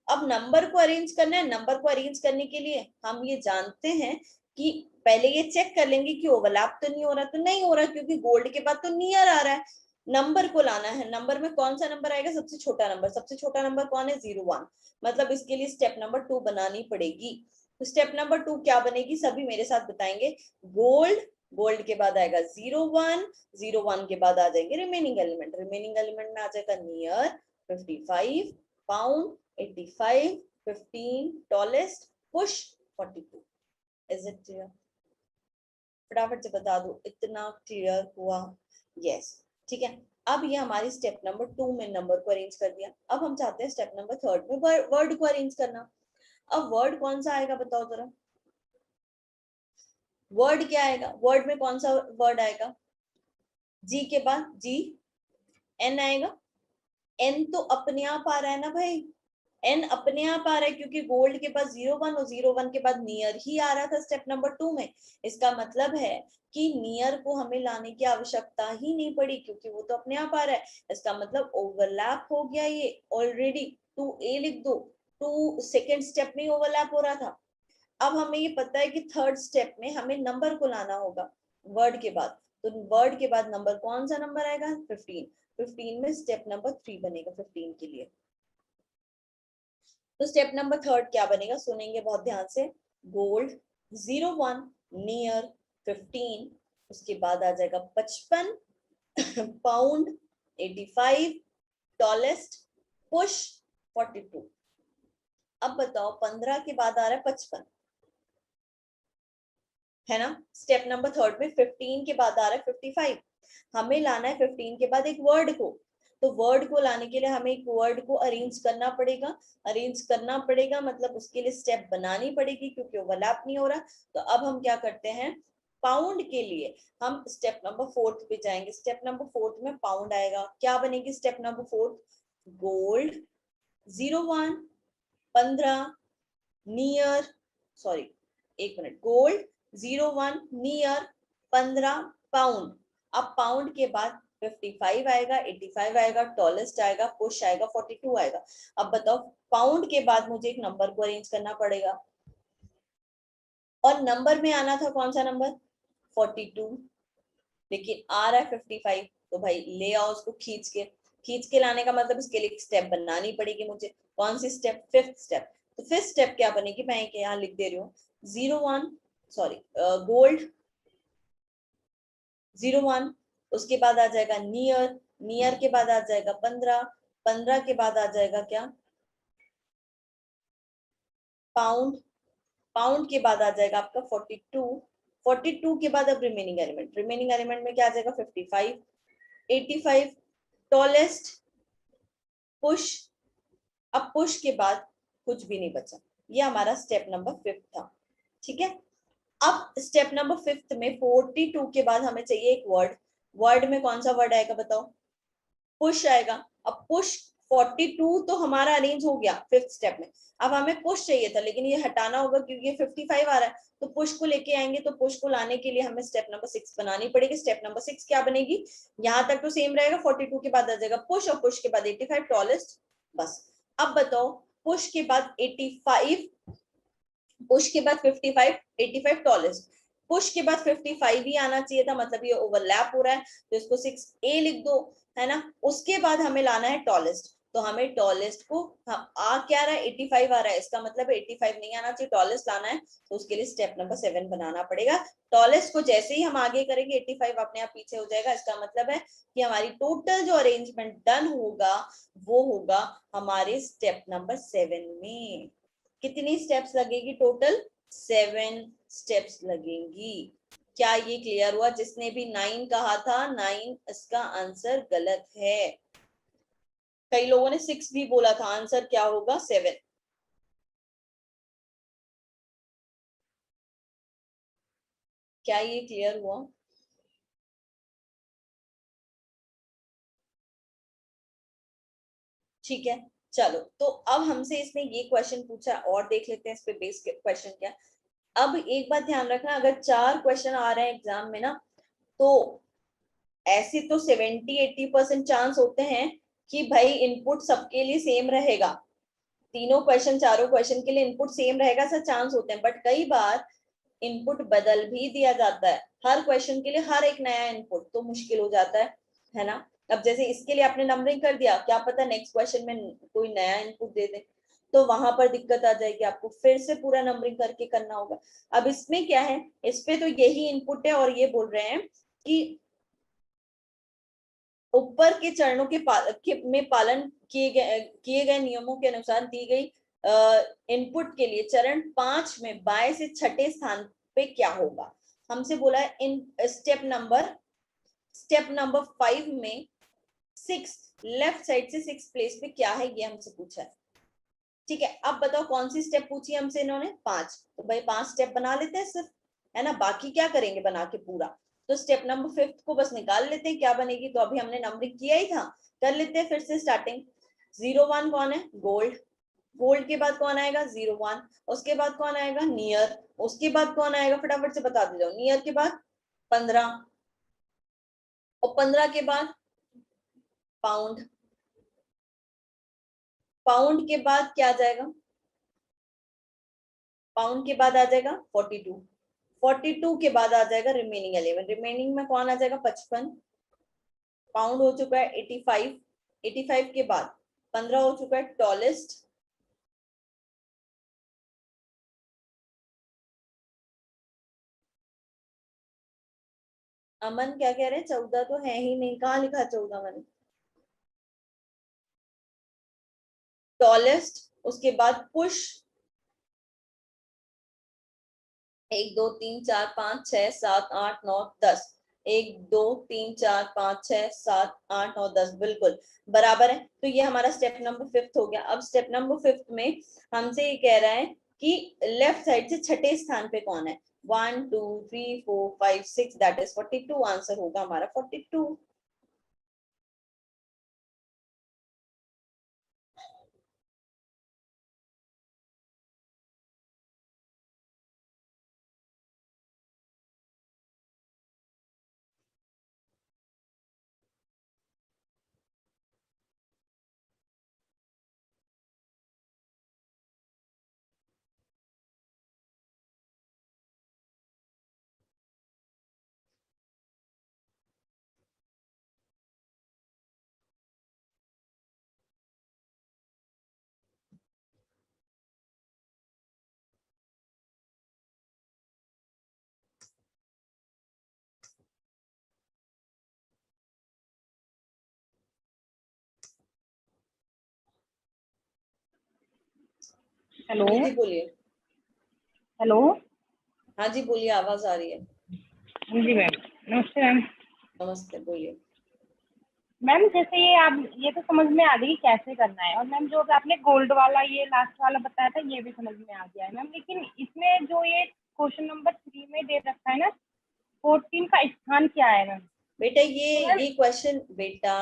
अब नंबर को अरेंज करना है, नंबर को अरेंज करने के लिए हम ये जानते हैं कि पहले ये चेक कर लेंगे कि ओवरलैप तो नहीं हो रहा। तो नहीं हो रहा क्योंकि गोल्ड के बाद तो नियर आ रहा है। नंबर को लाना है, नंबर में कौन सा नंबर आएगा, सबसे छोटा नंबर। सबसे छोटा नंबर कौन है, 01। मतलब इसके लिए स्टेप नंबर 2 बनानी पड़ेगी। तो स्टेप नंबर 2 क्या बनेगी, सभी मेरे साथ बताएंगे। गोल्ड, गोल्ड के बाद आएगा 01, 01 के बाद आ जाएंगे रिमेनिंग एलिमेंट, रिमेनिंग एलिमेंट में आ जाएगा near 55 pound 85 15 tallest push 42। Is it clear? फटाफट से बता दो, इतना क्लियर हुआ? यस, ठीक है। अब ये हमारी स्टेप नंबर 2 में नंबर को अरेंज कर दिया। अब हम चाहते हैं स्टेप नंबर 3 में वर्ड को अरेंज करना। अब वर्ड कौन सा आएगा बताओ जरा, वर्ड क्या आएगा, वर्ड में कौन सा वर्ड आएगा, जी के बाद जी एन आएगा। एन तो अपने आप आ रहा है ना भाई, एन अपने आप आ रहा है क्योंकि गोल्ड के पास 01 और 01 के बाद नियर ही आ रहा था स्टेप नंबर 2 में। इसका मतलब है कि नियर को हमें लाने की आवश्यकता ही नहीं पड़ी क्योंकि वो तो अपने आप आ रहा है। इसका मतलब ओवरलैप हो गया ये ऑलरेडी। 2A लिख दो, 2 सेकेंड स्टेप में ओवरलैप हो रहा था। अब हमें ये पता है कि थर्ड स्टेप में हमें नंबर को लाना होगा वर्ड के बाद, तो वर्ड के बाद नंबर, कौन सा नंबर आएगा? 15। 15 में स्टेप नंबर 3 बनेगा 15 के लिए। तो स्टेप नंबर थर्ड क्या बनेगा, सुनेंगे बहुत ध्यान से। गोल्ड 01 नियर 15, उसके बाद आ जाएगा 55 पाउंड 85, टॉलेस्ट पुश 42। अब बताओ 15 के बाद आ रहा है 55, है ना। स्टेप नंबर थर्ड में 15 के बाद आ रहा है 55, हमें लाना है 15 के बाद एक वर्ड को। तो वर्ड को लाने के लिए हमें एक वर्ड को अरेंज करना पड़ेगा। अरेंज करना पड़ेगा मतलब उसके लिए स्टेप बनानी पड़ेगी, क्योंकि ओवरलैप नहीं हो रहा। तो अब हम क्या करते हैं, पाउंड के लिए हम स्टेप नंबर फोर्थ पे जाएंगे। स्टेप नंबर फोर्थ में पाउंड आएगा, क्या बनेगी step number fourth? Gold 01 15 near, sorry एक मिनट, गोल्ड 01 नियर 15 पाउंड। अब पाउंड के बाद 55 आएगा, 85 आएगा, टॉलेस्ट आएगा, पुश आएगा, 42 आएगा। अब बताओ पाउंड के बाद मुझे एक नंबर को अरेंज करना पड़ेगा, और नंबर में आना था कौन सा नंबर? 42, लेकिन आ रहा है 55। तो भाई ले आओ उसको खींच के लाने का मतलब इसके लिए स्टेप बनानी पड़ेगी मुझे। कौन सी स्टेप? Fifth step. तो फिफ्थ स्टेप क्या बनेगी, मैं यहाँ लिख दे रही हूँ। 01 सॉरी गोल्ड 01, उसके बाद आ जाएगा नियर, नियर के बाद आ जाएगा 15, 15 के बाद आ जाएगा क्या? पाउंड, पाउंड के बाद आ जाएगा आपका 42, 42 के बाद अब रिमेनिंग एलिमेंट, रिमेनिंग एलिमेंट में क्या आ जाएगा? 55, 85, टॉलेस्ट, पुश। अब पुश के बाद कुछ भी नहीं बचा। ये हमारा स्टेप नंबर फिफ्थ था, ठीक है। अब स्टेप नंबर फिफ्थ में 42 के बाद हमें चाहिए एक वर्ड। वर्ड में कौन सा वर्ड आएगा बताओ? पुश आएगा। अब पुश 42 तो हमारा अरेंज हो गया फिफ्थ स्टेप में। अब हमें पुश चाहिए था, लेकिन ये हटाना होगा क्योंकि ये 55 आ रहा है। तो पुश को लेके आएंगे, तो पुश को लाने के लिए हमें स्टेप नंबर 6 बनानी पड़ेगी। स्टेप नंबर 6 क्या बनेगी? यहाँ तक तो सेम रहेगा, 42 के बाद आ जाएगा पुश, और पुश के बाद 85 टॉलेस्ट, बस। अब बताओ पुश के बाद 85, पुश के बाद 55, 85 टॉलेस्ट, पुश के बाद 55 ही आना चाहिए था, मतलब ये ओवरलैप हो रहा है, तो इसको 6A लिख दो, है ना। उसके बाद हमें लाना है टॉलेस्ट। तो हमें टॉलेस्ट को आ क्या रहा है? 85 आ रहा है, इसका मतलब 85 नहीं आना चाहिए, टॉलेस्ट लाना है। तो उसके लिए स्टेप नंबर 7 बनाना पड़ेगा। टॉलेस्ट को जैसे ही हम आगे करेंगे 85 अपने आप पीछे हो जाएगा। इसका मतलब है कि हमारी टोटल जो अरेंजमेंट डन होगा वो होगा हमारे स्टेप नंबर 7 में। कितनी स्टेप्स लगेगी टोटल? 7 स्टेप्स लगेंगी। क्या ये क्लियर हुआ? जिसने भी 9 कहा था, 9 इसका आंसर गलत है। कई लोगों ने 6 भी बोला था, आंसर क्या होगा? 7। क्या ये क्लियर हुआ? ठीक है, चलो। तो अब हमसे इसने ये क्वेश्चन पूछा, और देख लेते हैं इस पे बेस क्वेश्चन क्या। अब एक बात ध्यान रखना, अगर 4 क्वेश्चन आ रहे हैं एग्जाम में ना, तो ऐसे तो 70-80% चांस होते हैं कि भाई इनपुट सबके लिए सेम रहेगा, तीनों क्वेश्चन चारों क्वेश्चन के लिए इनपुट सेम रहेगा, ऐसा चांस होते हैं। बट कई बार इनपुट बदल भी दिया जाता है, हर क्वेश्चन के लिए हर एक नया इनपुट, तो मुश्किल हो जाता है ना। अब जैसे इसके लिए आपने नंबरिंग कर दिया, क्या पता नेक्स्ट क्वेश्चन में कोई नया इनपुट दे दे, तो वहां पर दिक्कत आ जाएगी, आपको फिर से पूरा नंबरिंग करके करना होगा। अब इसमें क्या है, इस पे तो यही इनपुट है, और ये बोल रहे हैं कि ऊपर के चरणों में पालन किए गए नियमों के अनुसार दी गई इनपुट के लिए चरण 5 में बाएं से छठे स्थान पे क्या होगा। हमसे बोला है इन स्टेप नंबर 5 में 6 लेफ्ट साइड से 6 प्लेस पे क्या है, ये हमसे पूछा है। ठीक है, अब बताओ कौन सी स्टेप पूछी हमसे इन्होंने? 5। तो भाई 5 स्टेप बना लेते हैं सिर्फ, है ना, बाकी क्या करेंगे बना के पूरा। तो स्टेप नंबर 5 को बस निकाल लेते हैं, क्या बनेगी। तो अभी हमने नंबरिंग किया ही था, कर लेते हैं फिर से स्टार्टिंग। 01 कौन है? गोल्ड। गोल्ड के बाद कौन आएगा? 01। उसके बाद कौन आएगा? नियर। उसके बाद कौन आएगा? फटाफट से बता दे जाओ। नियर के बाद 15, और 15 के बाद पाउंड। पाउंड के बाद क्या आ जाएगा? पाउंड के बाद आ जाएगा 42, 42 के बाद आ जाएगा रिमेनिंग 11, रिमेनिंग में कौन आ जाएगा 55, पाउंड हो चुका है 85, 85 के बाद 15 हो चुका है टॉलेस्ट, अमन क्या कह रहे हैं 14 तो है ही नहीं, कहाँ लिखा 14 मैंने, टॉलेस्ट, उसके बाद पुश 1 2 3 4 5 6 7 8 9 10, 1 2 3 4 5 6 7 8 9 10, बिल्कुल बराबर है। तो ये हमारा स्टेप नंबर 5 हो गया। अब स्टेप नंबर 5 में हमसे ये कह रहा है कि लेफ्ट साइड से छठे स्थान पे कौन है, 1 2 3 4 5 6, दैट इज 42, आंसर होगा हमारा 42। हेलो दीदी बोलिए। हेलो। हाँ जी बोलिए, आवाज आ रही है। हाँ जी मैम, नमस्ते मैम। नमस्ते, बोलिए। मैम जैसे ये आप ये तो समझ में आ गई कि कैसे करना है, और मैम जो अभी आपने गोल्ड वाला ये लास्ट वाला बताया था ये भी समझ में आ गया है मैम, लेकिन इसमें जो ये क्वेश्चन नंबर 3 में दे रखा है ना 14 का स्थान क्या है मैम? बेटा तो मैम ये क्वेश्चन, बेटा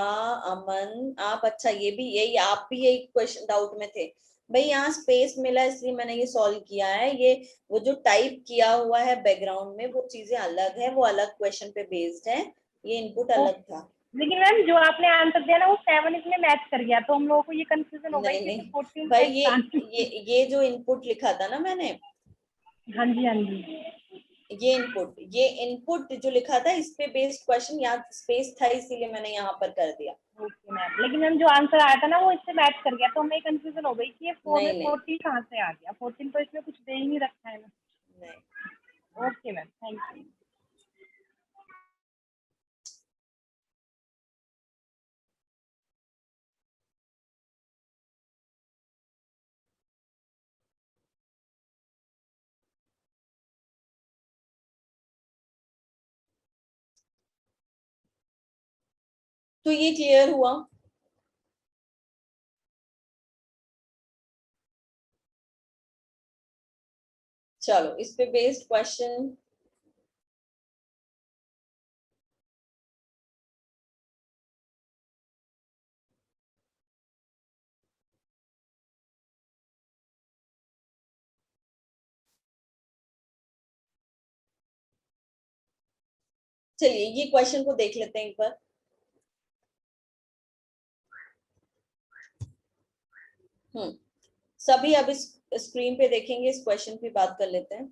अमन आप, अच्छा ये भी यही, आप भी यही क्वेश्चन डाउट में थे भाई, यहाँ स्पेस मिला इसलिए मैंने ये सॉल्व किया है, ये वो जो टाइप किया हुआ है बैकग्राउंड में वो चीजें अलग है, वो अलग क्वेश्चन पे बेस्ड है, ये इनपुट ओ, अलग था। लेकिन मैम जो आपने आंसर दिया ना वो 7 इसमें मैच कर गया, तो हम लोगों को ये कंफ्यूजन हो गई नहीं कि नहीं इसमें 14 भाई, का स्थान ये जो इनपुट लिखा था ना मैंने, हाँ जी हाँ जी। ये इनपुट जो लिखा था इस पे बेस्ड क्वेश्चन, यहाँ स्पेस था इसीलिए मैंने यहाँ पर कर दिया। ओके मैम, लेकिन मैम जो आंसर आया था ना वो इससे मैच कर गया, तो हमें कंफ्यूजन हो गई कि ये 4 में नहीं नहीं 14 कहाँ से आ गया, 14 तो इसमें कुछ दे ही नहीं रखा है ना। नहीं। Okay ma'am, thank you. तो ये क्लियर हुआ। चलो इस पे बेस्ड क्वेश्चन, चलिए ये क्वेश्चन को देख लेते हैं एक बार। सभी अब इस स्क्रीन पे देखेंगे, इस क्वेश्चन पे बात कर लेते हैं।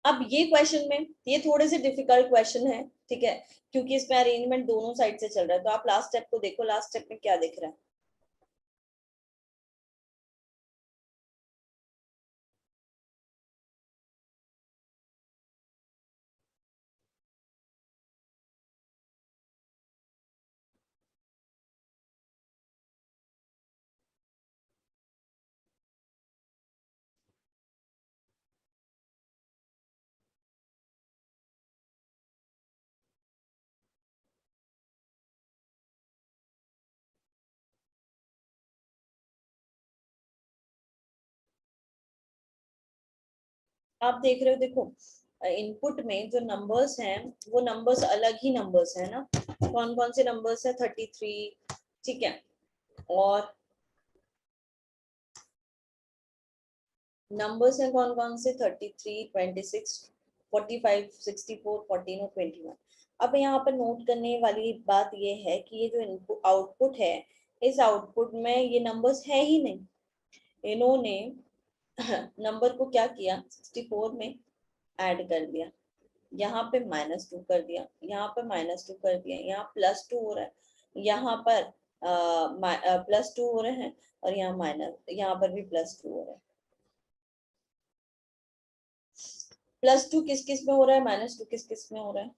अब ये क्वेश्चन में ये थोड़े से डिफिकल्ट क्वेश्चन है, ठीक है, क्योंकि इसमें अरेंजमेंट दोनों साइड से चल रहा है। तो आप लास्ट स्टेप को देखो, लास्ट स्टेप में क्या दिख रहा है। आप देख रहे हो, देखो इनपुट में जो नंबर्स हैं वो नंबर्स अलग ही नंबर्स है ना। कौन कौन से नंबर्स है, 33, ठीक है, और नंबर्स हैं कौन कौन से, 33, 26, 45, 64, 14 और 21। अब यहाँ पर नोट करने वाली बात यह है कि ये जो इनपुट आउटपुट है इस आउटपुट में ये नंबर्स है ही नहीं, इन्होंने नंबर को क्या किया 64 में ऐड कर दिया, यहाँ पे -2 कर दिया, यहाँ पे -2 कर दिया, यहाँ +2 हो रहा है, यहाँ पर +2 हो रहे हैं, और यहाँ पर भी +2 हो रहा है। +2 किस किस में हो रहा है, -2 किस किस में हो रहा है?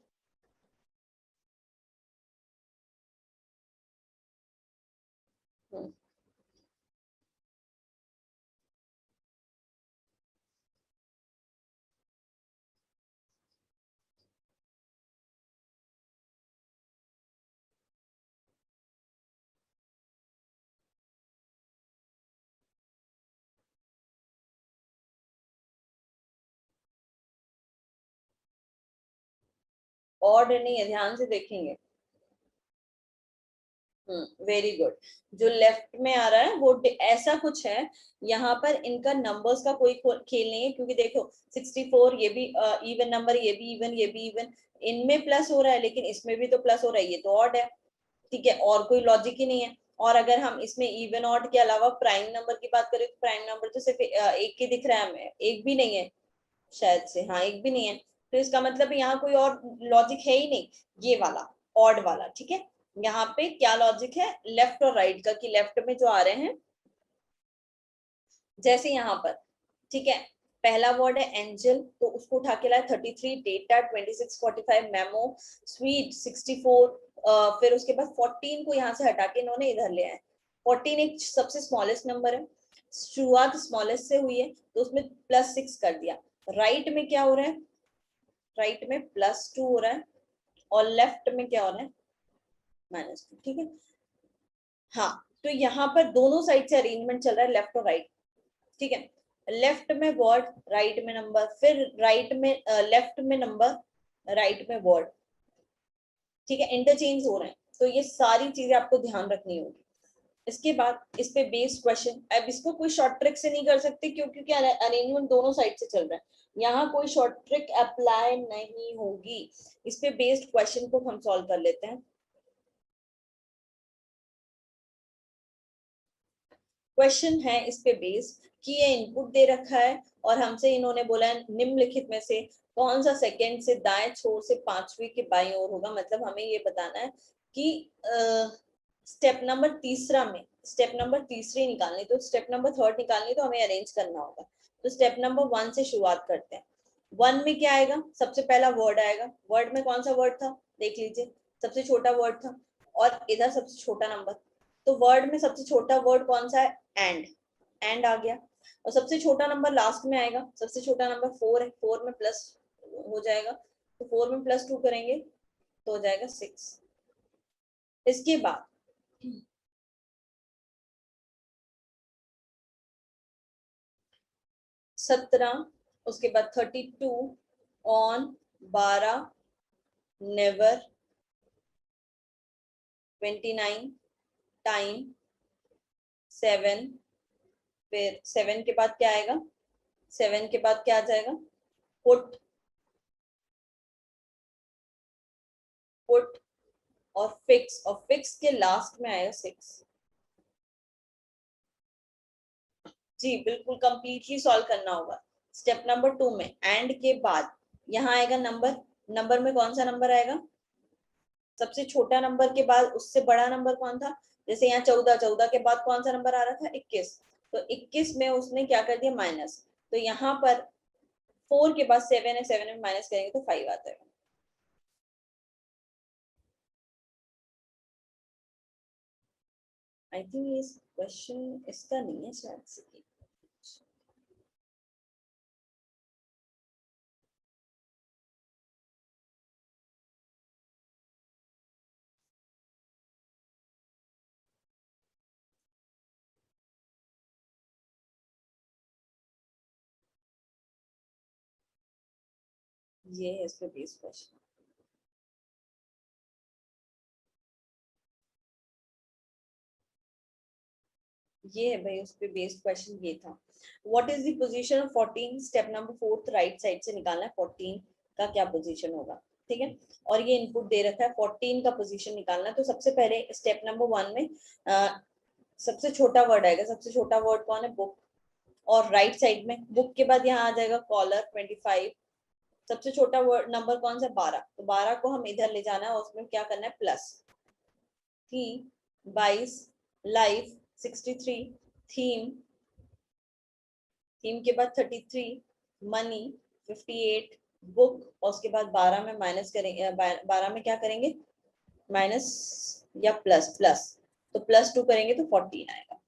ऑड नहीं है, ध्यान से देखेंगे। Very good. जो लेफ्ट में आ रहा है वो ऐसा कुछ है, यहाँ पर इनका नंबर्स का कोई खेल नहीं है, क्योंकि देखो 64 ये भी इवन नंबर, ये भी इवन, ये भी इवन, इनमें प्लस हो रहा है लेकिन इसमें भी तो प्लस हो रहा है, ये तो ऑड है। ठीक है, और कोई लॉजिक ही नहीं है। और अगर हम इसमें इवन ऑड के अलावा प्राइम नंबर की बात करें तो प्राइम नंबर तो सिर्फ एक ही दिख रहा है हमें, एक भी नहीं है शायद से, हाँ एक भी नहीं है, तो इसका मतलब यहाँ कोई और लॉजिक है ही नहीं, ये वाला ऑड वाला। ठीक है, यहाँ पे क्या लॉजिक है लेफ्ट और राइट का, कि लेफ्ट में जो आ रहे हैं, जैसे यहाँ पर, ठीक है, पहला वर्ड है एंजल, तो उसको उठा के लाए 33, डेटा 26, 45, मेमो, स्वीट 64, फिर उसके बाद 14 को यहाँ से हटा के इन्होंने इधर ले आए। 14 एक सबसे स्मॉलेस्ट नंबर है, शुरुआत स्मॉलेस्ट से हुई है, तो उसमें +6 कर दिया। राइट में क्या हो रहा है, राइट में +2 हो रहा है, और लेफ्ट में क्या हो रहा है -2। ठीक है, हाँ, तो यहाँ पर दोनों साइड से अरेंजमेंट चल रहा है, लेफ्ट और राइट। ठीक है, लेफ्ट में वर्ड, राइट में नंबर, फिर राइट में लेफ्ट में नंबर, राइट में वर्ड। ठीक है, इंटरचेंज हो रहे हैं, तो ये सारी चीजें आपको ध्यान रखनी होगी। इसके बाद इस पे बेस्ड क्वेश्चन, अब इसको कोई शॉर्ट ट्रिक से नहीं कर सकते क्योंकि अरेंजमेंट दोनों साइड से चल रहा है, यहाँ कोई शॉर्ट ट्रिक अप्लाई नहीं होगी। इस पे बेस्ड क्वेश्चन को हम सॉल्व कर लेते हैं। क्वेश्चन है इस पे बेस्ड कि ये इनपुट दे रखा है और हमसे इन्होंने बोला है निम्नलिखित में से कौन सा सेकंड से दाएं छोर से पांचवी के बाईं ओर होगा, मतलब हमें ये बताना है कि स्टेप नंबर तीसरा में, स्टेप नंबर तीसरी निकालनी, तो स्टेप नंबर थर्ड निकालनी, तो हमें अरेंज करना होगा। तो स्टेप नंबर 1 से शुरुआत करते हैं। 1 में क्या आएगा, सबसे पहला वर्ड आएगा, वर्ड में कौन सा वर्ड था देख लीजिए, सबसे छोटा वर्ड था, और इधर सबसे छोटा नंबर, तो वर्ड में सबसे छोटा वर्ड कौन सा है, एंड, एंड आ गया। और सबसे छोटा नंबर लास्ट में आएगा, सबसे छोटा नंबर 4 है, 4 में प्लस हो जाएगा, तो 4 में +2 करेंगे तो हो जाएगा 6। इसके बाद 17, उसके बाद 32, ऑन, 12, नेवर, 29, टाइम, 7, फिर 7 के बाद क्या आएगा, 7 के बाद क्या आ जाएगा, पुट, पुट, और फिक्स, और फिक्स के लास्ट में आएगा 6। जी बिल्कुल कंप्लीटली सॉल्व करना होगा। स्टेप नंबर 2 में एंड के बाद यहाँ आएगा नंबर, नंबर में कौन सा नंबर आएगा, सबसे छोटा नंबर के बाद उससे बड़ा नंबर कौन था, जैसे यहाँ 14, 14 के बाद कौन सा नंबर आ रहा था 21, तो 21 में उसने क्या कर दिया माइनस, तो यहाँ पर 4 के बाद 7 है, 7 में माइनस करेंगे तो 5 आता है। आई थिंक ये क्वेश्चन इसका नहीं है शायद से। ये है इस पे बेस्ड क्वेश्चन, ये है भाई उस पे बेस्ड क्वेश्चन ये था। What is the position of 14, step number 4 right side से निकालना है 14 का क्या पोजीशन होगा। ठीक है। और ये इनपुट दे रखा है 14 का पोजीशन निकालना। तो सबसे पहले स्टेप नंबर 1 में सबसे छोटा वर्ड आएगा। सबसे छोटा वर्ड कौन है? बुक। और राइट साइड में बुक के बाद यहाँ आ जाएगा कॉलर 25। सबसे छोटा वर्ड नंबर कौन सा? 12। तो 12 को हम इधर ले जाना है और उसमें क्या करना है? प्लस। थी 22, लाइफ 63, थीम, थीम के बाद 33, मनी 58, बुक, और उसके बाद 12 में माइनस करेंगे। 12 में क्या करेंगे? माइनस या प्लस। प्लस तो +2 करेंगे तो 14 आएगा।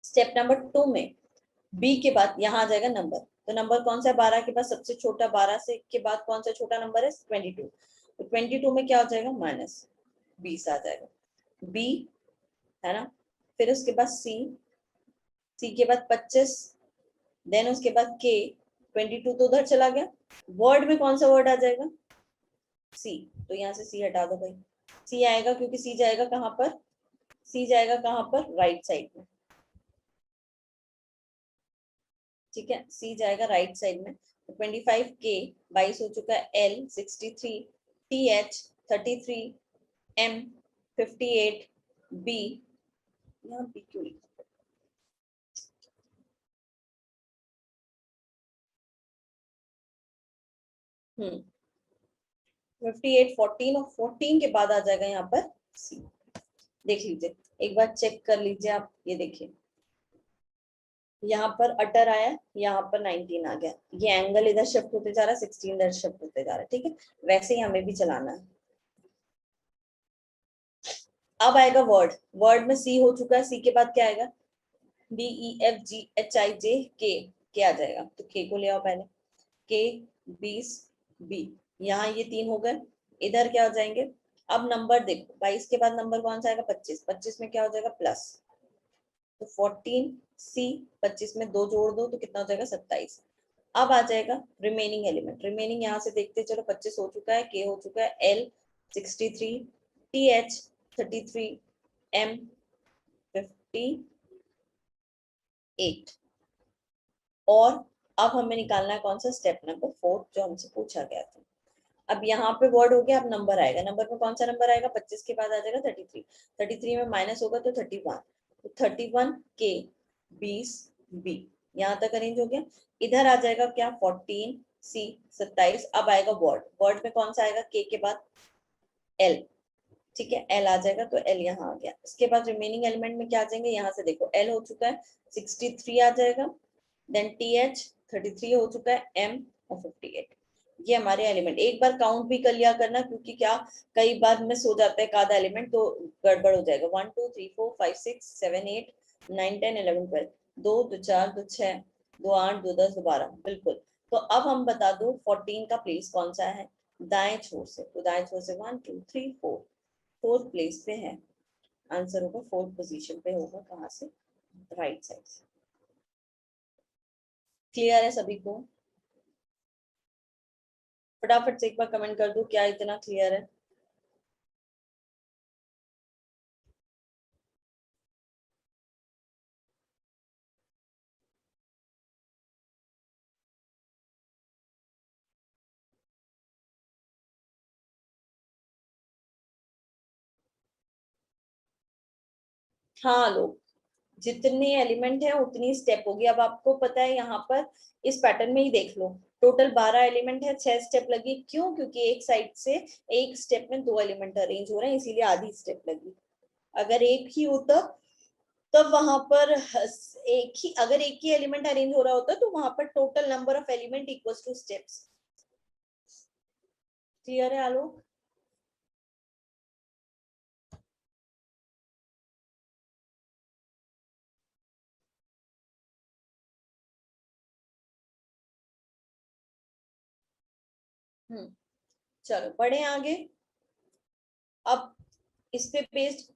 स्टेप नंबर 2 में बी के बाद यहाँ आ जाएगा नंबर। तो नंबर कौन सा है? 12 के बाद सबसे छोटा। 12 से के बाद कौन सा छोटा नंबर है? 22। तो 22 में क्या हो जाएगा? -20 आ जाएगा। बी है ना। फिर उसके बाद सी, सी के बाद 25, देन उसके बाद के 22 तो उधर चला गया। वर्ड में कौन सा वर्ड आ जाएगा? सी। तो यहाँ से सी हटा दो भाई। सी आएगा क्योंकि सी जाएगा कहाँ पर? सी जाएगा कहाँ पर? राइट साइड में। ठीक है, सी जाएगा राइट साइड में। तो 25 के 22 हो चुका है, L 63, T H 33, M 58, B, यहाँ बी क्यों लिखा? 58, 14 और 14 के बाद आ जाएगा यहाँ पर सी। देख लीजिए एक बार, चेक कर लीजिए आप। ये देखिए यहाँ पर अटर आया, यहाँ पर 19 आ गया। ये एंगल इधर शिफ्ट होते जा रहा है, 16 इधर शिफ्ट होते जा रहा है। ठीक है, वैसे ही हमें भी चलाना है। अब आएगा वर्ड। वर्ड में सी हो चुका है। सी के बाद क्या आएगा? D E F G H I J K आ जाएगा। तो के को ले आओ पहले। के 20, बी, यहाँ ये 3 हो गए। इधर क्या हो जाएंगे? अब नंबर देखो, 22 के बाद नंबर कौन सा आएगा? 25। 25 में क्या हो जाएगा? प्लस। तो 14 सी, 25 में 2 जोड़ दो तो कितना हो जाएगा? 27। अब आ जाएगा रिमेनिंग एलिमेंट। रिमेनिंग यहाँ से देखते चलो। 25 हो चुका है, के हो चुका है, एल 63, टी एच 33, एम 58। और अब हमें निकालना है कौन सा? स्टेप नंबर 4 जो हमसे पूछा गया था। अब यहाँ पे वर्ड हो गया। अब नंबर आएगा। नंबर में कौन सा नंबर आएगा? 25 के बाद आ जाएगा 33। 33 में माइनस होगा तो 31। तो 31 के 20 बी, यहाँ तक अरेंज हो गया। इधर आ जाएगा क्या? 14 सी 27। अब आएगा वर्ड। वर्ड में कौन सा आएगा? के के बाद एल। ठीक है, एल आ जाएगा तो एल यहाँ आ गया। इसके बाद रिमेनिंग एलिमेंट में क्या आ जाएंगे? यहाँ से देखो, एल हो चुका है, 63 आ जाएगा। देन टी एच 33 हो चुका है, एम और 58। ये हमारे एलिमेंट। एक बार काउंट भी कर लिया करना, क्योंकि क्या कई बार मिस हो जाता है आधा एलिमेंट, तो गड़बड़ हो जाएगा। 1 2 3 4 5 6 7 8 9 10 11 12, 2 2 4 2 6 2 8 2 10 2 12, बिल्कुल। तो अब हम बता दो 14 का प्लेस कौन सा है? दाएं छोर से। तो दाएं छोर से 1 2 3 4, फोर्थ प्लेस पे है। आंसर होगा फोर्थ पोजीशन पे होगा। कहाँ से? राइट साइड से। क्लियर है सभी को? फटाफट से एक बार कमेंट कर दो क्या इतना क्लियर है। हाँ लोग, जितने एलिमेंट है उतनी स्टेप होगी। अब आपको पता है यहाँ पर इस पैटर्न में ही देख लो, टोटल 12 एलिमेंट है, 6 स्टेप लगी। क्यों? क्योंकि एक साइड से एक स्टेप में 2 एलिमेंट अरेंज हो रहे हैं, इसीलिए आधी स्टेप लगी। अगर एक ही होता तब वहां पर अगर एक ही एलिमेंट अरेंज हो रहा होता तो वहां पर total number of element equals two steps. Clear है आलोक? चलो बढ़े आगे। अब इस पे बेस्ड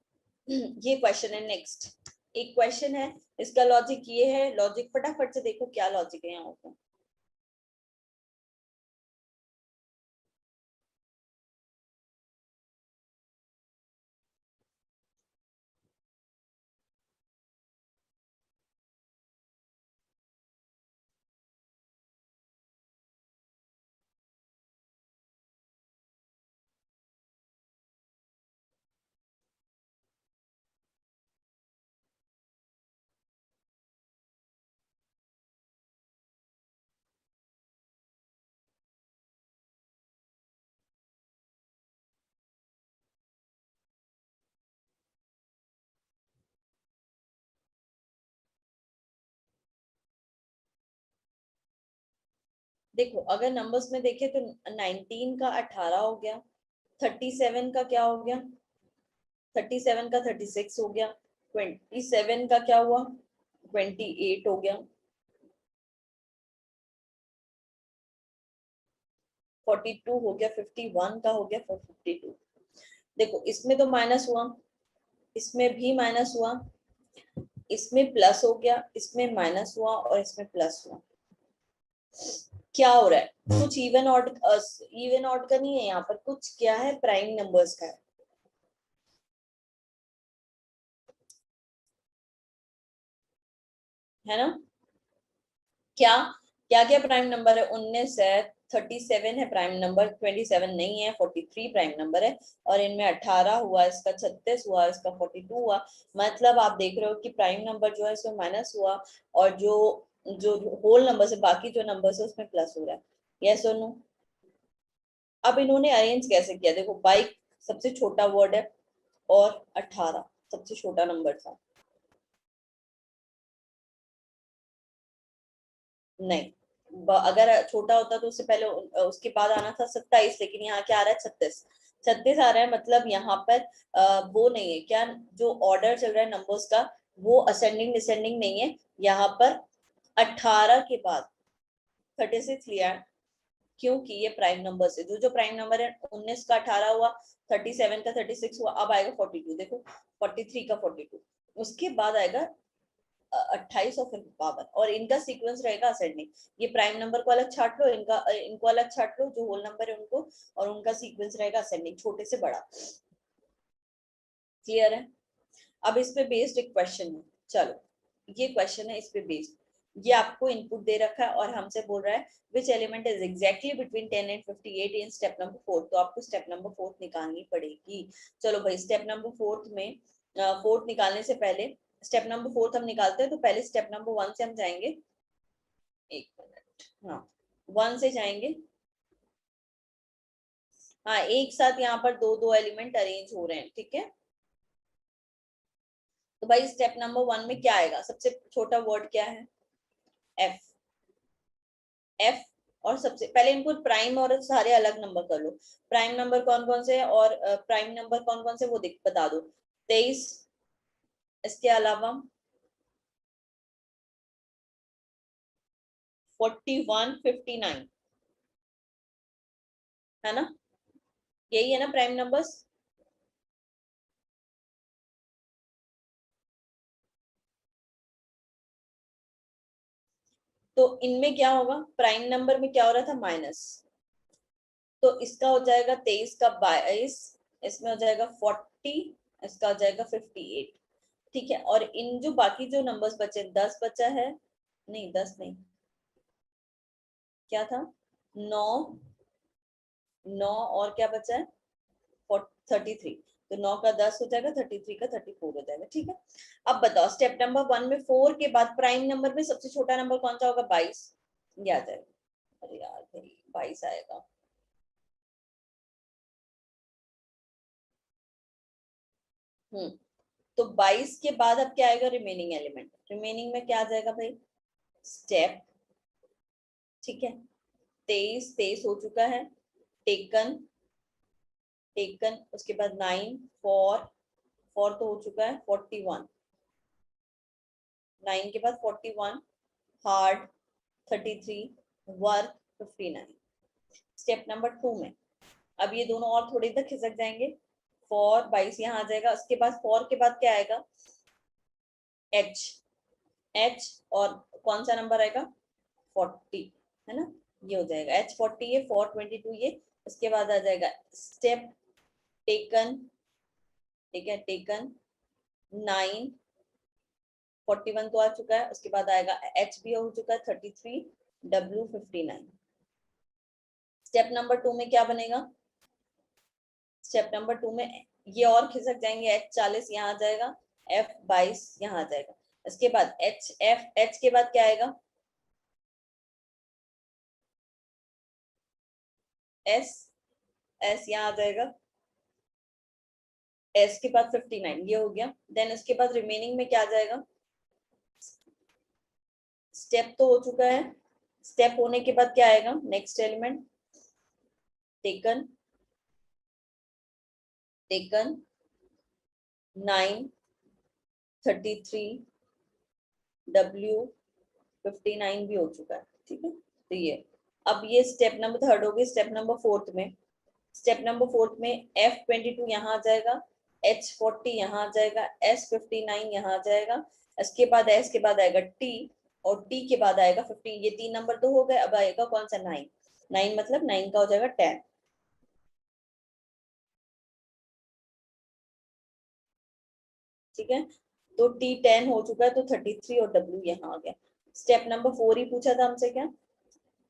ये क्वेश्चन है। नेक्स्ट एक क्वेश्चन है, इसका लॉजिक ये है। लॉजिक फटाफट से देखो क्या लॉजिक है यहाँ पर। देखो अगर नंबर्स में देखे तो 19 का 18 हो गया, 37 का क्या हो गया, 37 का 36 हो गया, 27 का क्या हुआ, 28 हो गया, 42 हो गया, 51 का हो गया, 52। देखो इसमें तो माइनस हुआ, इसमें भी माइनस हुआ, इसमें प्लस हो गया, इसमें माइनस हुआ और इसमें प्लस हुआ। क्या हो रहा है, कुछ इवन ऑड का नहीं है यहाँ पर, कुछ क्या है, प्राइम नंबर्स का है ना। क्या क्या क्या प्राइम नंबर है, 19 है, 37 है प्राइम नंबर, 27 नहीं है, 43 प्राइम नंबर है, और इनमें 18 हुआ, इसका 36 हुआ, इसका 42 हुआ। मतलब आप देख रहे हो कि प्राइम नंबर जो है इसमें माइनस हुआ, और जो जो होल नंबर है, बाकी जो नंबर है उसमें प्लस हो रहा है। यस और नो। अब इन्होंने अरेंज कैसे किया, देखो बाइक सबसे छोटा वर्ड है और 18 सबसे छोटा नंबर था। नहीं, अगर छोटा होता तो उससे पहले उसके बाद आना था 27, लेकिन यहाँ क्या आ रहा है, 36। 36 आ रहा है, मतलब यहाँ पर वो नहीं है क्या, जो ऑर्डर चल रहा है नंबर्स का वो असेंडिंग डिसेंडिंग नहीं है। यहाँ पर 18 के बाद 36 लिया है, क्योंकि ये प्राइम नंबर से जो जो प्राइम नंबर है, 19 का 18 हुआ, 37 का 36 हुआ, अब आएगा 42, देखो 43 का 42, उसके बाद आएगा 28 और फिर 52, और इनका सीक्वेंस रहेगा असेंडिंग। ये प्राइम नंबर को अलग छाट लो, इनको अलग छाट लो, जो होल नंबर है उनको, और उनका सीक्वेंस रहेगा असेंडिंग, छोटे से बड़ा। क्लियर है। अब इस पे बेस्ड एक क्वेश्चन है, चलो ये क्वेश्चन है इस पे बेस्ड। ये आपको इनपुट दे रखा है और हमसे बोल रहा है which element is exactly between 10 and 58 in step number 4। तो आपको स्टेप नंबर 4 निकालनी पड़ेगी। चलो भाई, स्टेप नंबर 4 में 4 निकालने से पहले, स्टेप नंबर 4 हम निकालते हैं तो पहले स्टेप नंबर 1 से हम जाएंगे। एक मिनट, हाँ 1 से जाएंगे। हाँ, एक साथ यहाँ पर दो दो एलिमेंट अरेंज हो रहे हैं, ठीक है। तो भाई स्टेप नंबर 1 में क्या आएगा, सबसे छोटा वर्ड क्या है, एफ। एफ, और सबसे पहले इनको प्राइम और सारे अलग नंबर कर लो। प्राइम नंबर कौन कौन से और प्राइम नंबर कौन कौन से वो बता दो। 23, इसके अलावा 41, 59, है ना, यही है ना प्राइम नंबर्स। तो इनमें क्या होगा, प्राइम नंबर में क्या हो रहा था, माइनस, तो इसका हो जाएगा 23 का 22, इसमें हो जाएगा 40, इसका हो जाएगा 58। ठीक है, और इन जो बाकी जो नंबर्स बचे, 10 बचा है, नहीं 10 नहीं, क्या था, 9, 9 और क्या बचा है, 33। तो 9 का 10 हो जाएगा, 33 का 34 हो जाएगा, ठीक है। अब बताओ स्टेप नंबर 1 में 4 के बाद प्राइम नंबर में सबसे छोटा नंबर कौन सा होगा, 22, ये आ जाएगा। अरे यार भाई 22 आएगा। हम्म, तो 22 के बाद अब क्या आएगा, रिमेनिंग एलिमेंट। रिमेनिंग में क्या आ जाएगा भाई, स्टेप, ठीक है। 23 हो चुका है, टेकन, टेकन, उसके बाद 9, 4, 4 तो हो चुका है, 41, 9 के बाद 41, हार्ड 33, वर्क 59। स्टेप नंबर 2 में अब ये दोनों और थोड़े तक खिसक जाएंगे, 4, 22 यहाँ आ जाएगा, उसके बाद 4 के बाद क्या आएगा, एच, एच, और कौन सा नंबर आएगा, 40, है ना, ये हो जाएगा एच 40, ये 422 ये। उसके बाद आ जाएगा स्टेप, टेकन, ठीक है, टेकन 9, 41 तो आ चुका है, उसके बाद आएगा एच भी हो चुका है 33, डब्ल्यू 59। स्टेप नंबर 2 में क्या बनेगा, स्टेप नंबर 2 में ये और खिसक जाएंगे, एच 40 यहाँ आ जाएगा, एफ 22 यहाँ आ जाएगा। इसके बाद एच, एफ, एच के बाद क्या आएगा, एस, एस यहाँ आ जाएगा, एस के बाद 59, ये हो गया। देन इसके बाद रिमेनिंग में क्या आ जाएगा, स्टेप तो हो चुका है, स्टेप होने के बाद क्या आएगा, next element taken, taken 9 33 W 59 भी हो चुका है, ठीक है। तो ये अब ये स्टेप नंबर थर्ड हो गई। स्टेप नंबर फोर्थ में, स्टेप नंबर फोर्थ में F22 यहाँ आ जाएगा, H40 यहाँ आ जाएगा, S59 यहाँ आ जाएगा, इसके बाद S के बाद आएगा T और T के बाद आएगा 15। ये 3 नंबर तो हो गए, अब आएगा कौन सा 9, 9 मतलब 9 का हो जाएगा 10, ठीक है। तो T 10 हो चुका है, तो 33 और W यहाँ आ गया। स्टेप नंबर 4 ही पूछा था हमसे क्या,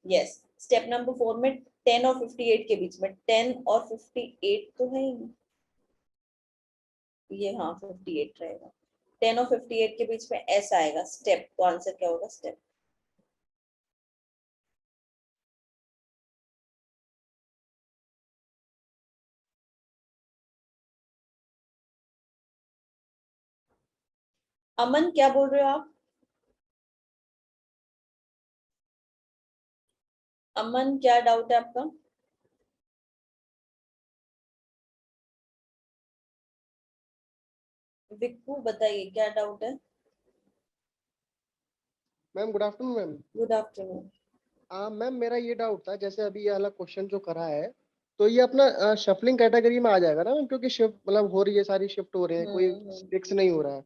यस। स्टेप नंबर 4 में 10 और 58 के बीच में, 10 और 58 तो है ही, ये हाँ 58 रहेगा। 10 और 58 के बीच में एस आएगा स्टेप, तो आंसर क्या होगा स्टेप। अमन क्या बोल रहे हो आप, अमन क्या डाउट है आपका। विक्कू बताइए क्या डाउट है। Ma'am good afternoon ma'am. Good afternoon. Ma'am मेरा ये डाउट था, जैसे अभी ये वाला क्वेश्चन जो करा है, तो ये अपना शफलिंग कैटेगरी में आ जाएगा ना मैम, क्योंकि शिफ्ट मतलब हो रही है, सारी शिफ्ट हो रहे हैं, कोई फिक्स नहीं हो रहा है।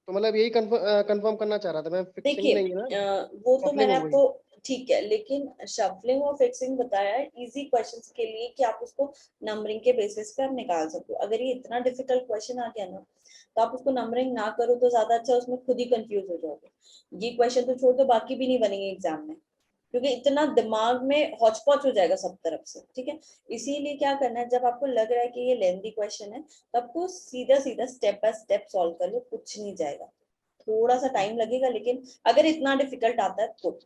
तो मतलब यही कंफर्म करना चाह रहा था मैम, फिक्सिंग देखिए नहीं है ना, वो तो शफलिंग मैंने हो गई। आपको ठीक है, लेकिन शफलिंग और फिक्सिंग बताया है इजी क्वेश्चंस के लिए कि आप उसको नंबरिंग के बेसिस पे आप निकाल सकते हो। अगर ये इतना डिफिकल्ट क्वेश्चन आ गया ना, तो आप उसको नंबरिंग ना करो तो ज्यादा अच्छा, उसमें खुद ही कंफ्यूज हो जाओगे। ये क्वेश्चन तो छोड़ दो, बाकी भी नहीं बनेंगे एग्जाम में, क्योंकि इतना दिमाग में हौच पौच हो जाएगा सब तरफ से, ठीक है। इसीलिए क्या करना है, जब आपको लग रहा है कि ये लेंथी क्वेश्चन है, तो आपको सीधा सीधा स्टेप बाय स्टेप सॉल्व कर लो, कुछ नहीं जाएगा। थोड़ा सा टाइम लगेगा, लेकिन अगर इतना डिफिकल्ट आता है तो।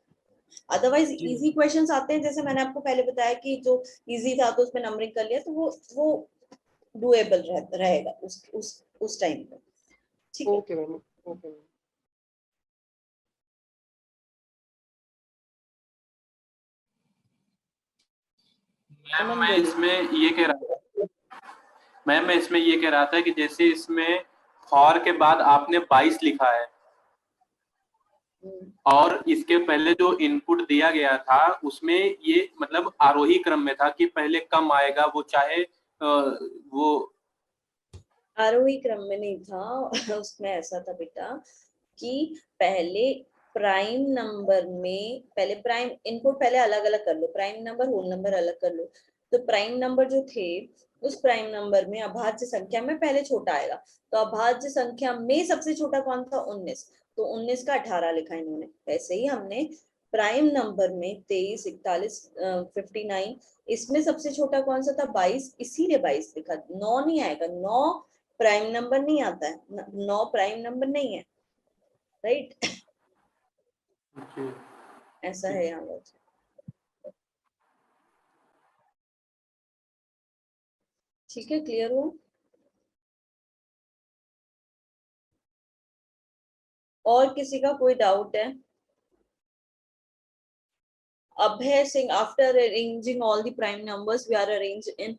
अदरवाइज जी इजी क्वेश्चंस आते हैं, जैसे मैंने आपको पहले बताया कि जो इजी था तो उसमें नंबरिंग कर लिया, तो वो डुएबल रहेगा उस टाइम पे, ठीक है। Okay ma'am, okay ma'am. Aman मैं बोलिए। इसमें ये कह रहा था, मैं इसमें ये कह रहा था कि जैसे इसमें फॉर के बाद आपने 22 लिखा है, और इसके पहले जो इनपुट दिया गया था उसमें ये मतलब आरोही क्रम में था कि पहले कम आएगा, वो चाहे वो आरोही क्रम में नहीं था उसमें ऐसा था बेटा कि पहले प्राइम नंबर में, पहले प्राइम इनपुट पहले अलग अलग कर लो, प्राइम नंबर होल नंबर अलग कर लो। तो प्राइम नंबर जो थे, उस प्राइम नंबर में अभाज्य संख्या में पहले छोटा आएगा, तो अभाज्य संख्या में सबसे छोटा कौन था, 19, तो 19 का 18 लिखा इन्होंने। वैसे ही हमने प्राइम नंबर में 23 41 59, इसमें सबसे छोटा कौन सा था, 22, इसीलिए 22 लिखा। 9 नहीं आएगा, 9 प्राइम नंबर नहीं आता है, 9 प्राइम नंबर नहीं है, राइट। ऐसा है यहाँ पर। ठीक है, क्लियर हुआ। और किसी का कोई डाउट है। Abhay Singh, after arranging all the prime numbers we are arrange in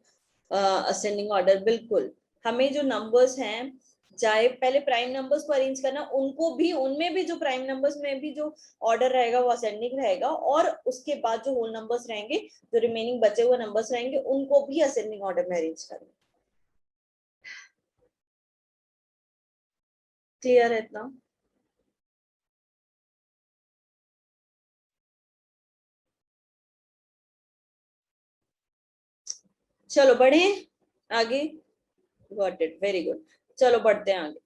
ascending order. बिल्कुल, हमें जो नंबर्स हैं, चाहे पहले प्राइम नंबर्स को अरेंज करना, उनको भी, उनमें भी जो प्राइम नंबर्स में भी जो ऑर्डर रहेगा वो असेंडिंग रहेगा, और उसके बाद जो होल नंबर्स रहेंगे, जो रिमेनिंग बचे हुए नंबर्स रहेंगे, उनको भी असेंडिंग ऑर्डर में अरेंज करना। क्लियर है इतना। चलो बढ़े आगे। Got it, very good. चलो बढ़ते हैं आगे।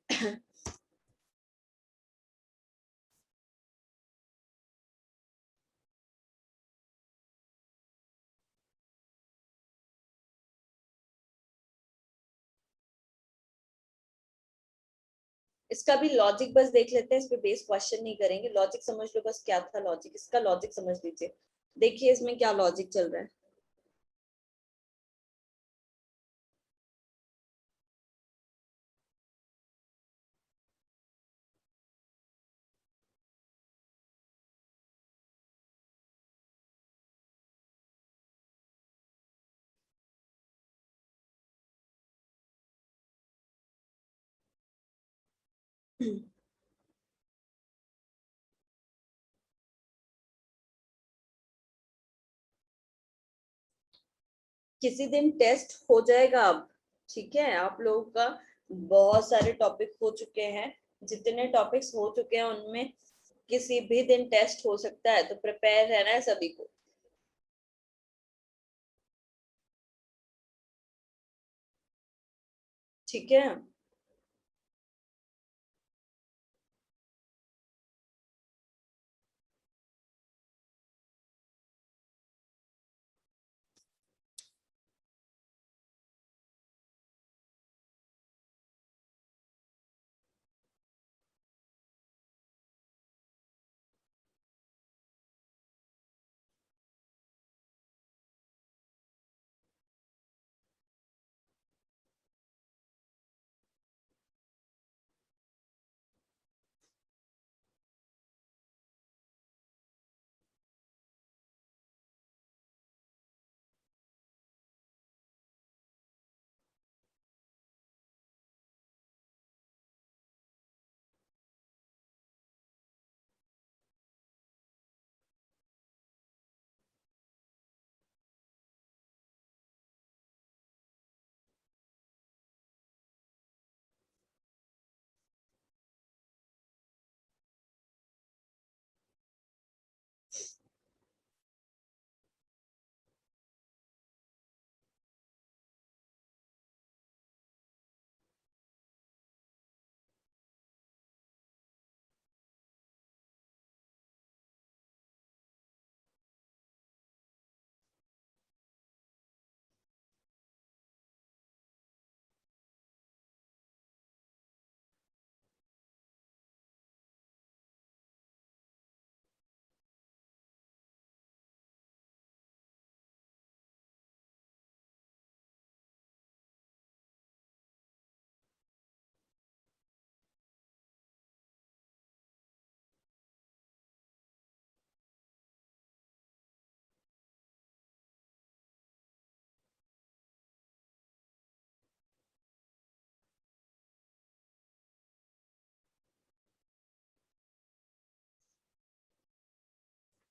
इसका भी लॉजिक बस देख लेते हैं, इस पे बेस क्वेश्चन नहीं करेंगे, लॉजिक समझ लो बस, क्या था लॉजिक, इसका लॉजिक समझ लीजिए। देखिए इसमें क्या लॉजिक चल रहा है। किसी दिन टेस्ट हो जाएगा अब, ठीक है। आप लोगों का बहुत सारे टॉपिक हो चुके हैं, जितने टॉपिक्स हो चुके हैं उनमें किसी भी दिन टेस्ट हो सकता है, तो प्रिपेयर रहना है सभी को। ठीक है।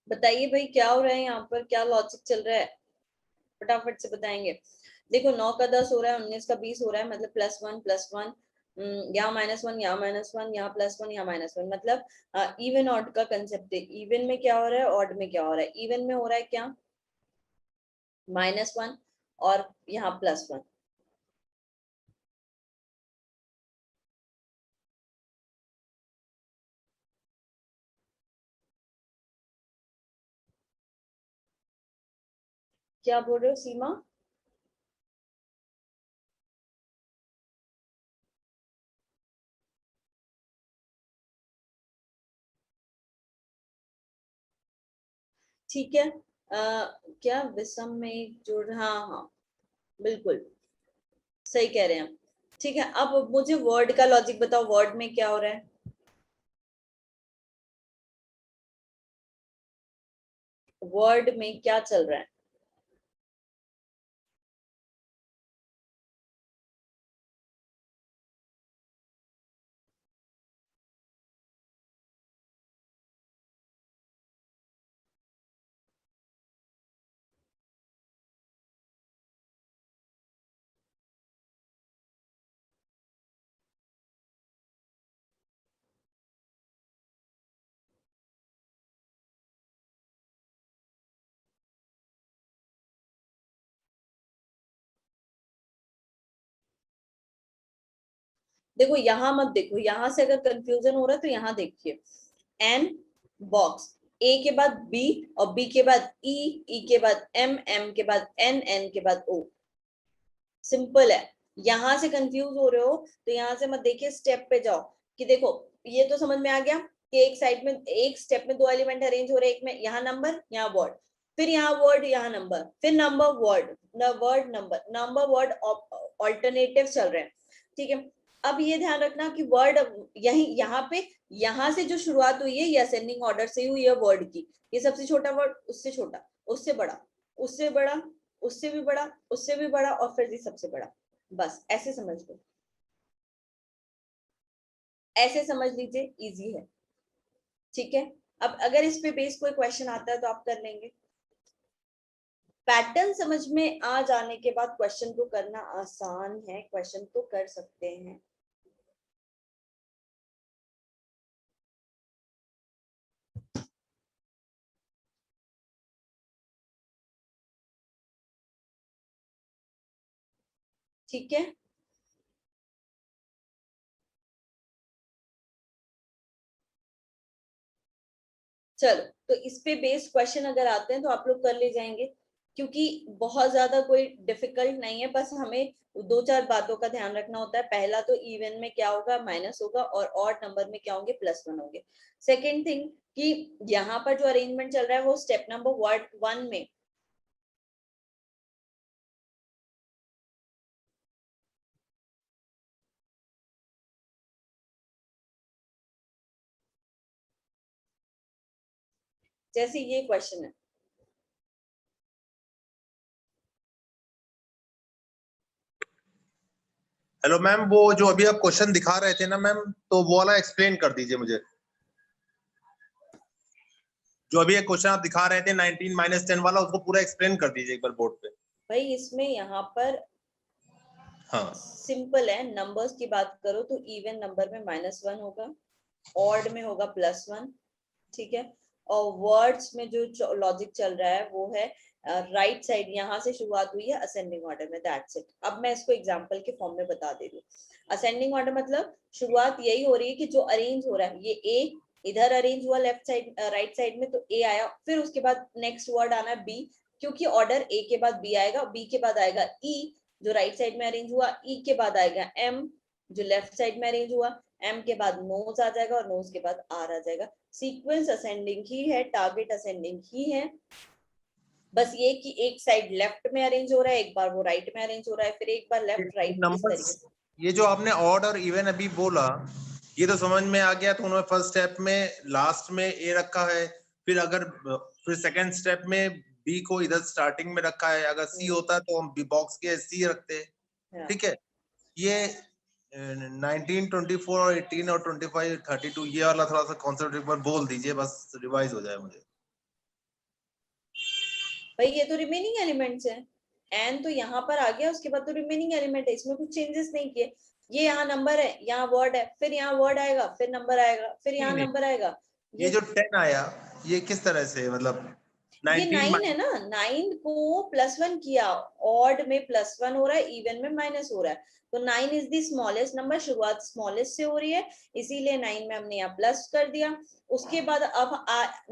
बताइए भाई क्या हो रहा है यहाँ पर, क्या लॉजिक चल रहा है, फटाफट से बताएंगे। देखो 9 का 10 हो रहा है, 19 का 20 हो रहा है, मतलब +1 +1, यहाँ -1 यहाँ -1 यहाँ +1 यहाँ -1, मतलब इवन ऑड का कंसेप्ट है। इवन में क्या हो रहा है, ऑड में क्या हो रहा है। इवन में हो रहा है क्या, -1 और यहाँ +1। क्या बोल रहे हो सीमा? ठीक है। क्या विषम में एक जोड़, हाँ हाँ बिल्कुल सही कह रहे हैं। ठीक है, अब मुझे वर्ड का लॉजिक बताओ, वर्ड में क्या हो रहा है, वर्ड में क्या चल रहा है। देखो यहाँ मत देखो, यहाँ से अगर कंफ्यूजन हो रहा है तो यहाँ देखिए, एन बॉक्स, ए के बाद बी और बी के बाद ई, ई के बाद एम, एम के बाद एन, एन के बाद ओ। सिंपल है। यहां से कंफ्यूज हो रहे हो तो यहाँ से मत देखिए, स्टेप पे जाओ कि देखो ये तो समझ में आ गया कि एक साइड में एक स्टेप में 2 एलिमेंट अरेंज हो रहे हैं, एक में यहाँ नंबर यहाँ वर्ड, फिर यहाँ वर्ड यहाँ नंबर, फिर number word, word number, number word alternative चल रहे हैं। ठीक है, अब ये ध्यान रखना कि वर्ड यही यहाँ पे, यहाँ से जो शुरुआत हुई है ये असेंडिंग ऑर्डर से हुई है वर्ड की। ये सबसे छोटा वर्ड, उससे छोटा, उससे बड़ा, उससे बड़ा, उससे भी बड़ा, उससे भी बड़ा, और फिर सबसे बड़ा। बस ऐसे समझ लो। ऐसे समझ लीजिए, इजी है। ठीक है, अब अगर इस पे बेस कोई क्वेश्चन आता है तो आप कर लेंगे। पैटर्न समझ में आ जाने के बाद क्वेश्चन को करना आसान है, क्वेश्चन को कर सकते हैं। ठीक है, चलो तो इस पे बेस्ड क्वेश्चन अगर आते हैं तो आप लोग कर ले जाएंगे, क्योंकि बहुत ज्यादा कोई डिफिकल्ट नहीं है, बस हमें दो चार बातों का ध्यान रखना होता है। पहला तो इवन में क्या होगा, माइनस होगा, और ऑड नंबर में क्या होंगे, +1 होंगे। सेकेंड थिंग कि यहाँ पर जो अरेंजमेंट चल रहा है वो स्टेप नंबर 1 में जैसे ये क्वेश्चन है, हेलो मैम, वो जो अभी आप क्वेश्चन दिखा रहे थे ना मैम, तो वो वाला एक्सप्लेन कर दीजिए मुझे। जो अभी एक क्वेश्चन आप दिखा रहे थे 19 - 10 वाला, उसको पूरा एक्सप्लेन कर दीजिए एक बार बोर्ड पे। भाई इसमें यहाँ पर हाँ सिंपल है, नंबर्स की बात करो तो इवन नंबर में -1 होगा, ऑड में होगा +1। ठीक है, और वर्ड्स में जो लॉजिक चल रहा है वो है राइट साइड, यहाँ से शुरुआत हुई है असेंडिंग ऑर्डर में, दैट्स इट। अब मैं इसको एग्जांपल के फॉर्म में बता दे रही हूँ। असेंडिंग ऑर्डर मतलब शुरुआत यही हो रही है कि जो अरेंज हो रहा है, ये ए इधर अरेंज हुआ लेफ्ट साइड राइट साइड में, तो ए आया, फिर उसके बाद नेक्स्ट वर्ड आना है बी, क्योंकि ऑर्डर ए के बाद बी आएगा, बी के बाद आएगा ई जो राइट साइड में अरेंज हुआ, ई के बाद आएगा एम जो लेफ्ट साइड में अरेंज हुआ, एम के बाद नोज आ जाएगा, और नोज के बाद आर आ जाएगा। सीक्वेंस असेंडिंग ही है, टारगेट असेंडिंग ही है, बस ये कि एक साइड लेफ्ट में अरेंज हो रहा है, एक बार वो राइट में अरेंज हो रहा है, फिर एक बार लेफ्ट राइट, इस तरीके से। ये जो आपने ऑड और इवन अभी बोला, ये तो समझ में आ गया। तो उन्होंने फर्स्ट स्टेप में लास्ट में ए रखा है, फिर सेकंड स्टेप में बी को इधर स्टार्टिंग में रखा है। अगर सी होता तो हम बी बॉक्स के सी रखते। ठीक है, ये 19, 24 और 18 और 25, 32 ये वाला थोड़ा सा कॉन्सेप्ट एक बार बोल दीजिए, बस रिवाइज हो जाए मुझे। भाई ये तो रिमेनिंग एलिमेंट्स है, एन तो यहाँ पर आ गया, उसके बाद तो रिमेनिंग एलिमेंट है, इसमें कुछ चेंजेस नहीं किए। ये यहाँ नंबर है, यहाँ वर्ड है, फिर यहाँ वर्ड आएगा, फिर नंबर आएगा, फिर यहाँ नंबर आएगा। ये जो 10 आया, ये किस तरह से, मतलब ये 9 है ना, 9 को +1 किया, ऑड में +1 हो रहा है, इवन में माइनस हो रहा है, तो 9 इज द स्मॉलेस्ट नंबर, शुरुआत स्मॉलेस्ट से हो रही है, इसीलिए 9 में हमने यहाँ प्लस कर दिया। उसके बाद अब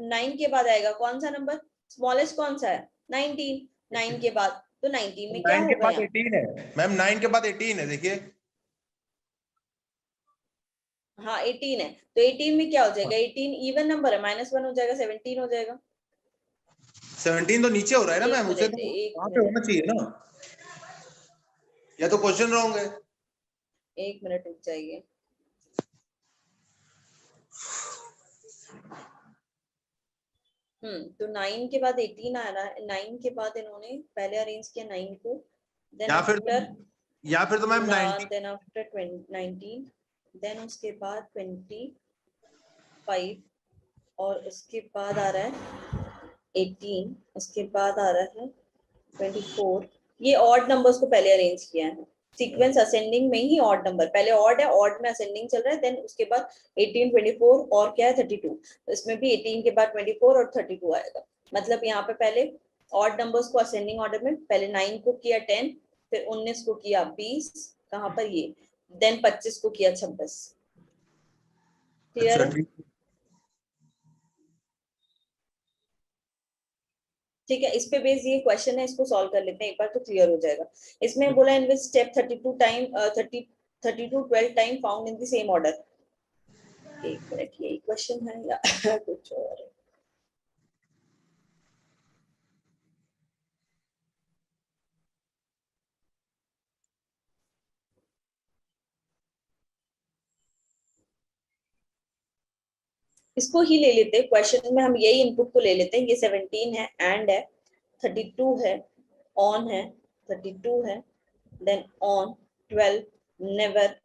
9 के बाद आएगा कौन सा नंबर, स्मॉलेस्ट कौन सा है, 19, 9 के बाद, तो 19 में क्या 9 के होगा बाद यहाँ, 18 है मैम, 9 के बाद 18 है, देखिए। हाँ 18 है, तो 18 में क्या हो जाएगा, 18 इवन नंबर है, -1 हो जाएगा, 17 हो जाएगा। 17 तो नीचे हो रहा है ना एक मैम, उसे मिनट, तो एक वहां पे मिनट, होना चाहिए ना, या तो क्वेश्चन रॉन्ग है। 1 मिनट रुक जाइए। तो 9 के बाद 18 आ रहा है, 9 के बाद इन्होंने पहले अरेंज किया 9 को, देन आफ्टर या फिर तो मैम 19 देन आफ्टर 19, देन उसके बाद 25, और उसके बाद आ रहा है 18, उसके बाद आ रहा है 24। ये ऑड नंबर्स को पहले अरेंज किया है, सीक्वेंस असेंडिंग में ही ऑड नंबर, पहले ऑड है, ऑड में असेंडिंग चल रहा है, देन उसके बाद 18, 24 और क्या है 32, तो इसमें भी 18 के बाद 24 और 32 आएगा। मतलब यहाँ पे पहले ऑड नंबर्स को असेंडिंग ऑर्डर में, पहले 9 को किया 10, फिर 19 को किया 20, कहाँ पर ये, देन 25 को किया 26। क्लियर है? ठीक है, इस पे बेस ये क्वेश्चन है, इसको सॉल्व कर लेते हैं एक बार तो क्लियर हो जाएगा। इसमें बोला in which step 32 time 12 time found in the same order. एक मिनट, यही क्वेश्चन है या कुछ और है? इसको ही ले लेते हैं, क्वेश्चन में हम यही इनपुट को ले लेते हैं। ये 17 है, एंड है, 32 है, ऑन है, 32 है, देन ऑन 12 नेवर।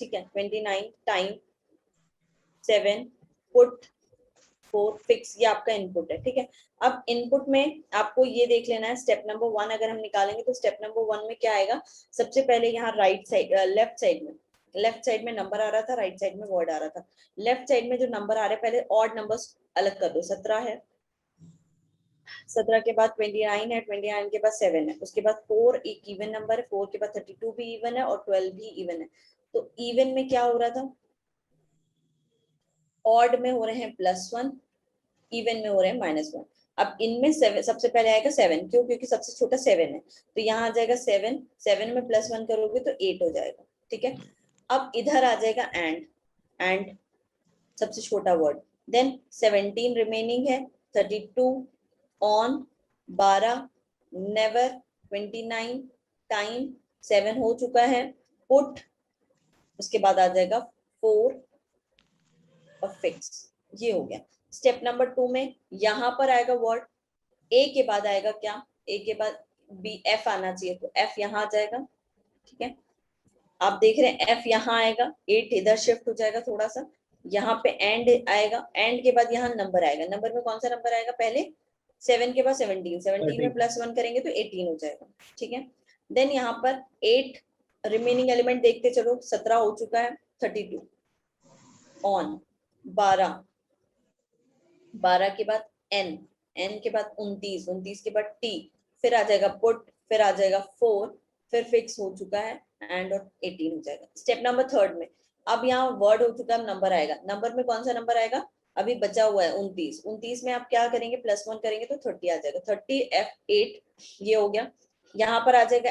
ठीक है, 29 टाइम 7 पुट 4 फिक्स, ये आपका इनपुट है। ठीक है, अब इनपुट में आपको ये देख लेना है, स्टेप नंबर 1 अगर हम निकालेंगे तो स्टेप नंबर 1 में क्या आएगा, सबसे पहले यहाँ राइट साइड लेफ्ट साइड में नंबर आ रहा था, राइट साइड में वर्ड आ रहा था। लेफ्ट साइड में जो नंबर आ रहे हैं, पहले ऑड नंबर्स अलग कर दो। 17 है, 17 के बाद 29 है, 29 के बाद 7 है, उसके बाद 4 एक इवन नंबर है, 4 के बाद 32 भी इवन है और 12 भी इवन है। तो इवन में क्या हो रहा था, ऑड में हो रहे हैं +1, इवन में हो रहे हैं -1। अब इनमें 7 सबसे पहले आएगा 7, क्यों, क्योंकि सबसे छोटा 7 है, तो यहाँ आ जाएगा 7, 7 में +1 करोगे तो 8 हो जाएगा। ठीक है, अब इधर आ जाएगा एंड सबसे छोटा वर्ड, देन 17 रिमेनिंग है, 32 ऑन 12 नेवर 29 टाइम 7 हो चुका है, पुट, उसके बाद आ जाएगा 4 और फिक्स, ये हो गया। स्टेप नंबर 2 में यहाँ पर आएगा वर्ड, ए के बाद आएगा क्या, ए के बाद बी एफ आना चाहिए, तो एफ यहाँ आ जाएगा। ठीक है, आप देख रहे हैं एफ यहाँ आएगा, 8 इधर शिफ्ट हो जाएगा थोड़ा सा, यहाँ पे एंड आएगा, एंड के बाद यहाँ नंबर आएगा, नंबर में कौन सा नंबर आएगा, पहले 7 के बाद 17, 17 में +1 करेंगे तो 18 हो जाएगा। ठीक है, देन यहाँ पर 8 रिमेनिंग एलिमेंट देखते चलो, 17 हो चुका है, 32 ऑन 12 के बाद n के बाद 29 के बाद t, फिर आ जाएगा पुट, फिर आ जाएगा 4, फिर फिक्स हो चुका है एंड और 18 हो जाएगा। स्टेप नंबर 3 में अब यहाँ वर्ड हो चुका है, नंबर आएगा, नंबर में कौन सा नंबर आएगा, अभी बचा हुआ है 29 में आप क्या करेंगे, +1 करेंगे तो 30 आ जाएगा, 30 F8, ये हो गया। यहाँ पर आ जाएगा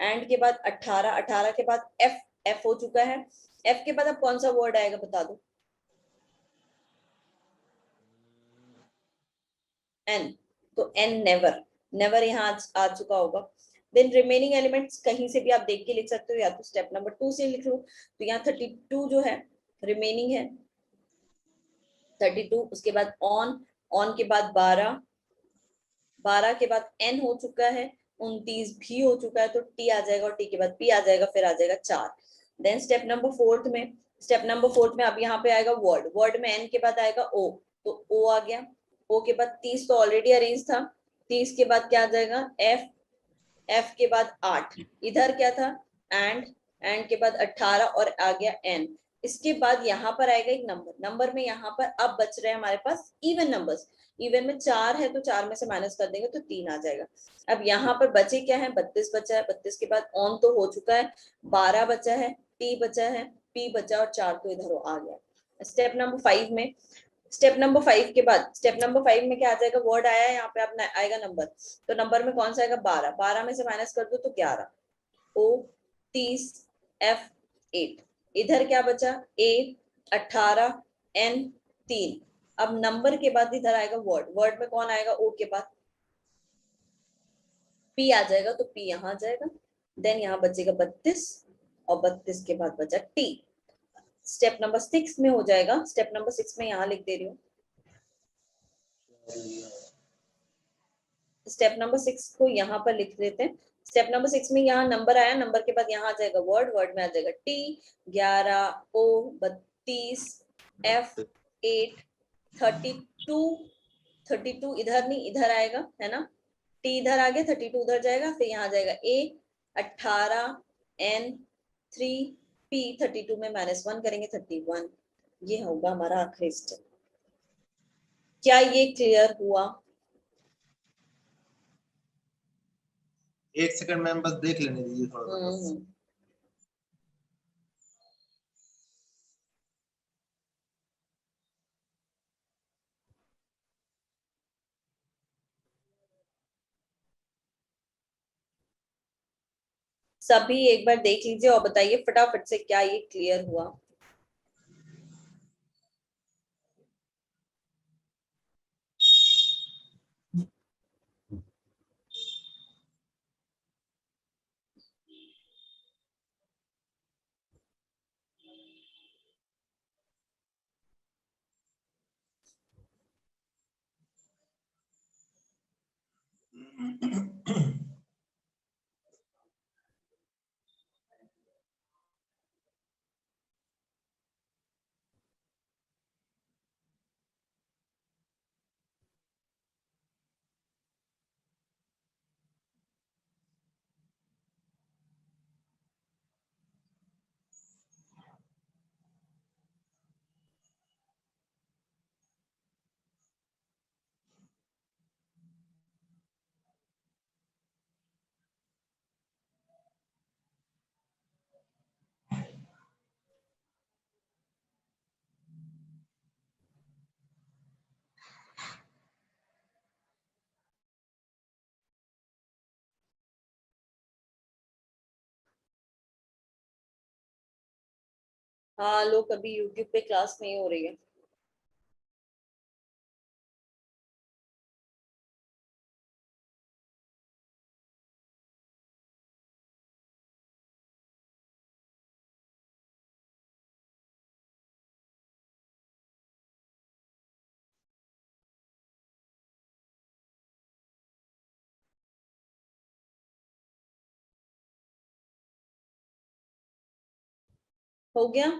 एंड के बाद 18 के बाद f हो चुका है, f के बाद अब कौन सा वर्ड आएगा बता दो, n, तो n नेवर यहाँ आ चुका होगा। देन रिमेनिंग एलिमेंट्स कहीं से भी आप देख के लिख सकते हो, या तो स्टेप नंबर 2 से लिख लो, तो यहाँ 32 जो है रिमेनिंग है, 32, उसके बाद ऑन के बाद 12 के बाद n हो चुका है, 29 भी हो चुका है, तो t आ जाएगा और t के बाद p आ जाएगा, फिर आ जाएगा 4। देन स्टेप नंबर 4 में अब यहाँ पे आएगा वर्ड में n के बाद आएगा o, तो o आ गया, o के बाद 30 तो ऑलरेडी अरेंज था, 30 के बाद क्या आ जाएगा f के बाद 8, इधर क्या था एंड के बाद 18 और आ गया n। इसके बाद यहाँ पर आएगा एक नंबर में यहाँ पर अब बच रहे हैं हमारे पास इवन नंबर्स, इवन में 4 है तो 4 में से माइनस कर देंगे तो 3 आ जाएगा। अब यहाँ पर बचे क्या है, 32 बचा है, 32 के बाद ऑन तो हो चुका है, 12 बचा है, t बचा है, p बचा और 4 तो इधर आ गया। स्टेप नंबर 5 के बाद स्टेप नंबर 5 में क्या आ जाएगा, वर्ड आया है, यहाँ पे अपना आएगा नंबर, तो नंबर में कौन सा आएगा, 12 में से माइनस कर दो तो 11, o 30 f 8, इधर क्या बचा a 18 n 3। अब नंबर के बाद इधर आएगा वर्ड में कौन आएगा, o के बाद p आ जाएगा, तो p यहाँ आ जाएगा, देन यहाँ बचेगा 32 और 32 के बाद बचा t। स्टेप नंबर 6 में हो जाएगा, स्टेप नंबर 6 में यहाँ लिख दे रही हूँ, स्टेप नंबर 6 को यहाँ पर लिख देते हैं। स्टेप नंबर 6 में यहाँ नंबर आया, नंबर के बाद यहाँ आ जाएगा वर्ड में आ जाएगा t 11 o 32 f 8 32 इधर नहीं इधर आएगा है ना, t इधर आ गया, 32 उधर जाएगा, फिर यहाँ आ जाएगा a 18 n 3 p 32 में -1 करेंगे 31, ये होगा हमारा आखिरी स्टेप। क्या ये क्लियर हुआ? एक सेकंड मैम बस देख लेने दीजिए थोड़ा सा। सभी एक बार देख लीजिए और बताइए फटाफट से क्या ये क्लियर हुआ। हाँ लोग अभी यूट्यूब पे क्लास नहीं हो रही है। हो गया?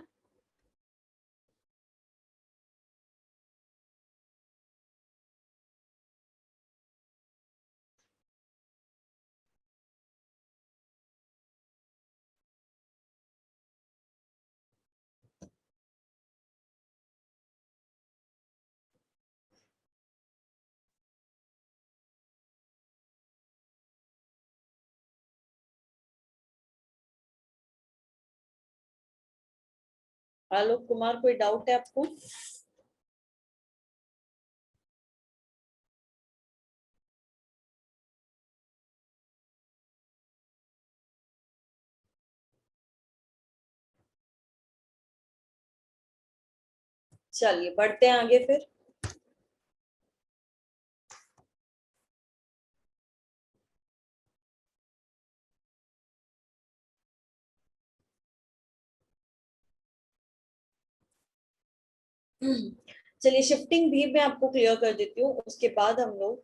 आलोक कुमार, कोई डाउट है आपको? चलिए बढ़ते हैं आगे फिर। चलिए शिफ्टिंग भी मैं आपको क्लियर कर देती हूँ, उसके बाद हम लोग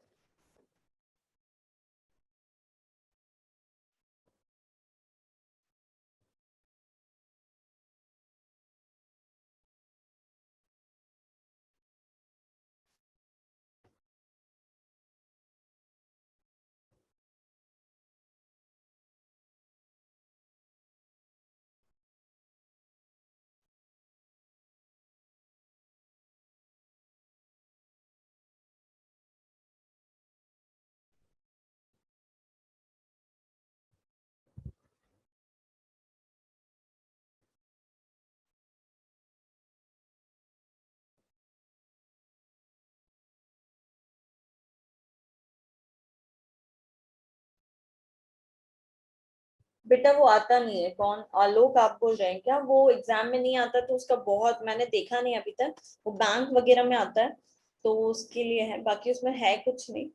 बेटा वो आता नहीं है। कौन? आलोक आप बोल रहे हैं क्या? वो एग्जाम में नहीं आता तो उसका बहुत, मैंने देखा नहीं अभी तक। वो बैंक वगैरह में आता है तो उसके लिए है, बाकी उसमें है कुछ नहीं।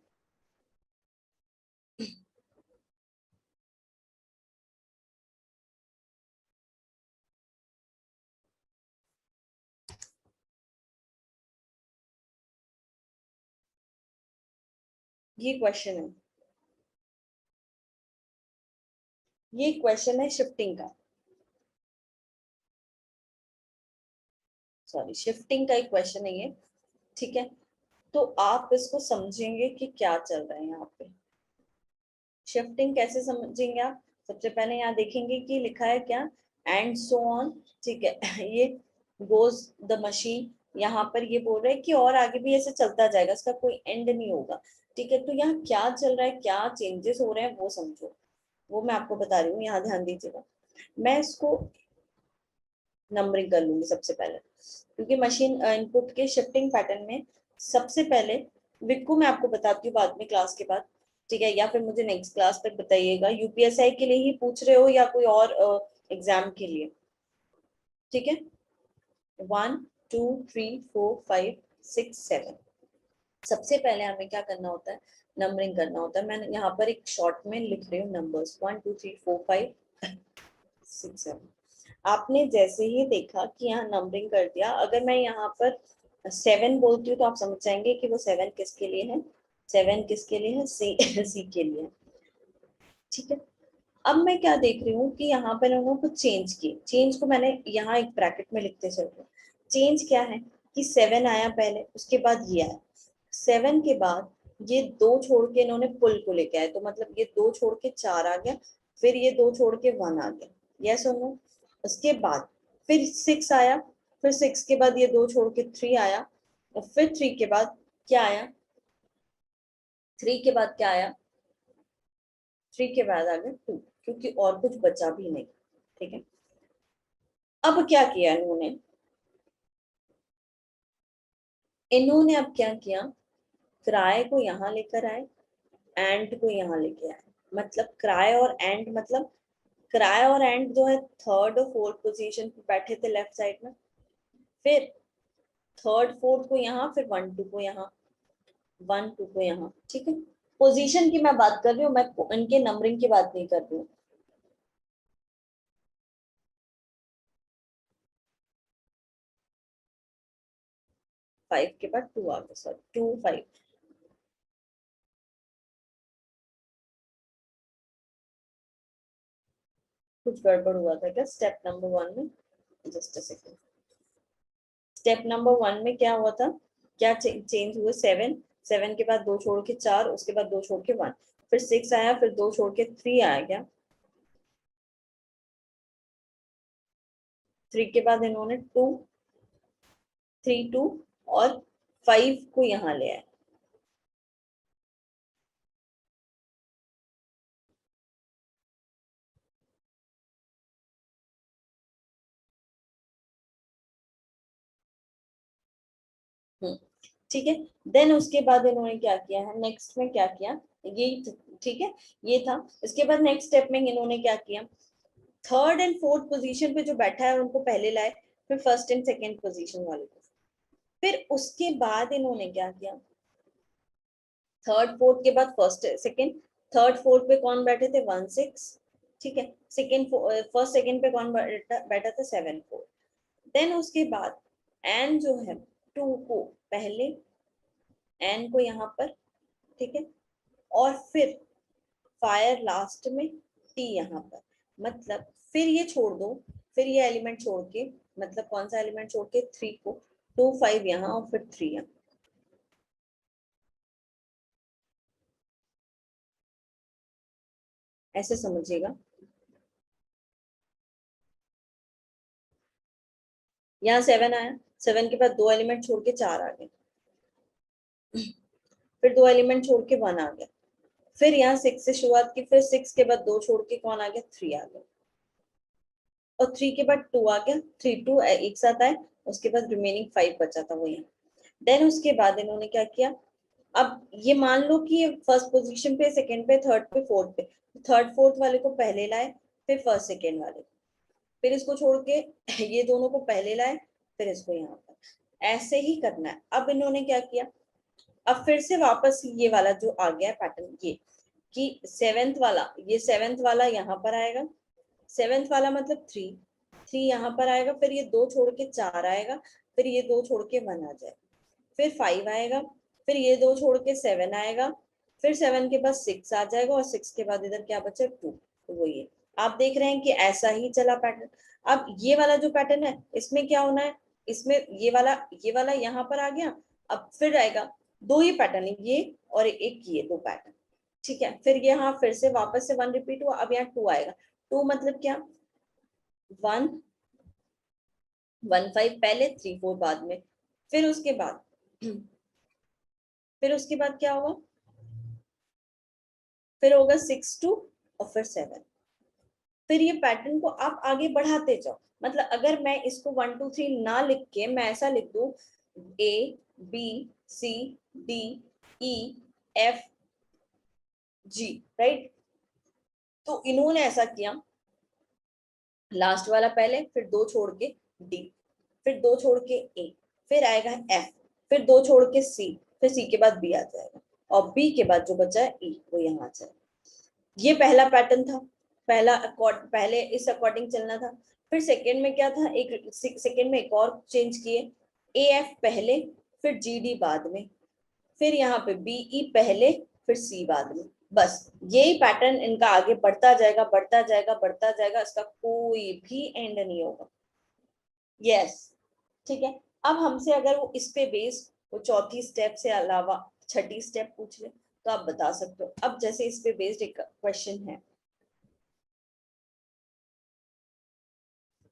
ये क्वेश्चन है, ये क्वेश्चन है शिफ्टिंग का। सॉरी, शिफ्टिंग का ही क्वेश्चन है ये। ठीक है, तो आप इसको समझेंगे कि क्या चल रहा है यहाँ पे। शिफ्टिंग कैसे समझेंगे आप? सबसे पहले यहाँ देखेंगे कि लिखा है क्या, एंड सो ऑन। ठीक है ये गोज द मशीन, यहाँ पर ये बोल रहे हैं कि और आगे भी ऐसे चलता जाएगा, इसका कोई एंड नहीं होगा। ठीक है, तो यहाँ क्या चल रहा है, क्या चेंजेस हो रहे हैं वो समझो, वो मैं आपको बता रही हूँ, यहाँ ध्यान दीजिएगा। मैं इसको नंबरिंग कर लूंगी सबसे पहले, क्योंकि मशीन इनपुट के शिफ्टिंग पैटर्न में सबसे पहले विक्को मैं आपको बताती हूँ बाद में क्लास के बाद। ठीक है, या फिर मुझे नेक्स्ट क्लास तक बताइएगा, यूपीएसआई के लिए ही पूछ रहे हो या कोई और एग्जाम के लिए? ठीक है, 1 2 3 4 5 6 7। सबसे पहले हमें क्या करना होता है, नंबरिंग करना होता है। मैं यहाँ पर एक शॉर्ट में लिख रही हूँ नंबर्स 1 2 3 4 5 6 7। आपने जैसे ही देखा कि यहाँ नंबरिंग कर दिया, अगर मैं यहाँ पर 7 बोलती हूँ तो आप समझ जाएंगे कि वो 7 किसके लिए है, 7 किसके लिए है, सी सी के लिए। ठीक है, अब मैं क्या देख रही हूँ कि यहाँ पर उन्होंने कुछ चेंज किए। चेंज को मैंने यहाँ एक ब्रैकेट में लिखते चल रही हूँ। चेंज क्या है कि 7 आया पहले, उसके बाद ये आया। 7 के बाद ये 2 छोड़ के इन्होंने पुल को लेके आए, तो मतलब ये 2 छोड़ के 4 आ गया, फिर ये 2 छोड़ के 1 आ गया। यस और नो? उसके बाद फिर 6 आया, फिर 6 के बाद ये 2 छोड़ के 3 आया, और फिर 3 के बाद क्या आया, 3 के बाद क्या आया, 3 के बाद आ गया 2, क्योंकि और कुछ बचा भी नहीं। ठीक है, अब क्या किया इन्होंने, इन्होंने अब क्या किया, क्राय को यहाँ लेकर आए, एंड को यहाँ लेके आए। मतलब क्राय और एंड मतलब क्राई और एंड जो है थर्ड और फोर्थ पोजीशन पे बैठे थे लेफ्ट साइड में, फिर थर्ड फोर्थ को यहाँ, फिर 1 2 को यहाँ, 1 2 को यहाँ, ठीक है। पोजीशन की मैं बात कर रही हूँ, मैं इनके नंबरिंग की बात नहीं कर रही हूँ। फाइव के बाद 2 आ गया, सॉरी 2 5, कुछ गड़बड़ हुआ था क्या स्टेप नंबर 1 में? Just a second. Step number 1 में क्या हुआ था, क्या चेंज हुए? 7, 7 के बाद 2 छोड़ के 4, उसके बाद 2 छोड़ के 1, फिर 6 आया, फिर 2 छोड़ के 3 आया गया, 3 के बाद इन्होंने 2 3 2 और 5 को यहाँ ले आए। ठीक है। देन उसके बाद इन्होंने क्या किया है, नेक्स्ट में क्या किया, ये ठीक है, ये था। इसके बाद नेक्स्ट स्टेप में इन्होंने क्या किया, थर्ड एंड फोर्थ पोजीशन पे जो बैठा है उनको पहले लाए, फिर फर्स्ट एंड सेकंड पोजीशन वाले को, फिर उसके बाद इन्होंने क्या किया, थर्ड फोर्थ के बाद फर्स्ट सेकंड, थर्ड फोर्थ पे कौन बैठे थे, 1 6, ठीक है। सेकंड फर्स्ट सेकंड पे कौन बैठा था, 7 4। देन उसके बाद एन जो है 2 को पहले, एन को यहाँ पर, ठीक है, और फिर फायर लास्ट में, टी यहाँ पर, मतलब फिर ये छोड़ दो, फिर ये एलिमेंट छोड़ के, मतलब कौन सा एलिमेंट छोड़ के, 3 को, 2 5 यहाँ और फिर 3 यहाँ, ऐसे समझिएगा। यहाँ 7 आया, 7 के बाद 2 एलिमेंट छोड़ के 4 आ गए, फिर 2 एलिमेंट छोड़ के 1 आ गया, फिर यहाँ 6 से शुरुआत की, फिर 6 के बाद 2 छोड़ के कौन आ गया, 3 आ गया, और 3 के बाद 2 आ गया, 3 2 एक साथ आए, उसके बाद रिमेनिंग 5 बचा था वो यहाँ। देन उसके बाद इन्होंने क्या किया, अब ये मान लो कि ये फर्स्ट पोजीशन पे, सेकंड पे, थर्ड पे, फोर्थ पे, थर्ड फोर्थ वाले को पहले लाए, फिर फर्स्ट सेकंड वाले, फिर इसको छोड़ के ये दोनों को पहले लाए, फिर इसको यहाँ पर, ऐसे ही करना है। अब इन्होंने क्या किया, अब फिर से वापस ये वाला जो आ गया पैटर्न, ये कि सेवेंथ वाला, ये सेवेंथ वाला यहाँ पर आएगा, सेवेंथ वाला मतलब 3 3 यहाँ पर आएगा, फिर ये 2 छोड़ के 4 आएगा, फिर ये 2 छोड़ के 1 आ जाएगा, फिर 5 आएगा, फिर ये 2 छोड़ के 7 आएगा, फिर 7 के बाद 6 आ जाएगा, और 6 के बाद इधर क्या बचा, 2, तो वो ये आप देख रहे हैं कि ऐसा ही चला पैटर्न। अब ये वाला जो पैटर्न है, इसमें क्या होना है, इसमें ये वाला यहाँ पर आ गया, अब फिर आएगा 2 ही पैटर्न, ये और एक ये 2 पैटर्न, ठीक है। फिर यहाँ फिर से वापस से 1 रिपीट हुआ, अब यहाँ 2 आएगा, 2 मतलब क्या, 1 1 5 पहले, 3 4 बाद में, फिर उसके बाद क्या होगा, फिर होगा 6 2 और फिर 7, फिर ये पैटर्न को आप आगे बढ़ाते जाओ। मतलब अगर मैं इसको 1 2 3 ना लिख के मैं ऐसा लिख दूं, A B C D E F G, right, तो इन्होंने ऐसा किया, लास्ट वाला पहले, फिर 2 छोड़ के D, फिर 2 छोड़ के A, फिर आएगा F, फिर 2 छोड़ के C, फिर C के बाद B आ जाएगा, और B के बाद जो बचा है E वो यहाँ आ जाएगा। ये पहला पैटर्न था, पहले इस अकॉर्डिंग चलना था। फिर सेकंड में क्या था, एक सेकंड में एक और चेंज किए, AF पहले, फिर GD बाद में, फिर यहाँ पे BE पहले, फिर C बाद में, बस यही पैटर्न इनका आगे बढ़ता जाएगा, बढ़ता जाएगा, बढ़ता जाएगा, इसका कोई भी एंड नहीं होगा। यस, ठीक है। अब हमसे अगर वो इस पे बेस्ड वो चौथी स्टेप से अलावा छठी स्टेप पूछ ले तो आप बता सकते हो। अब जैसे इस पे बेस्ड एक क्वेश्चन है,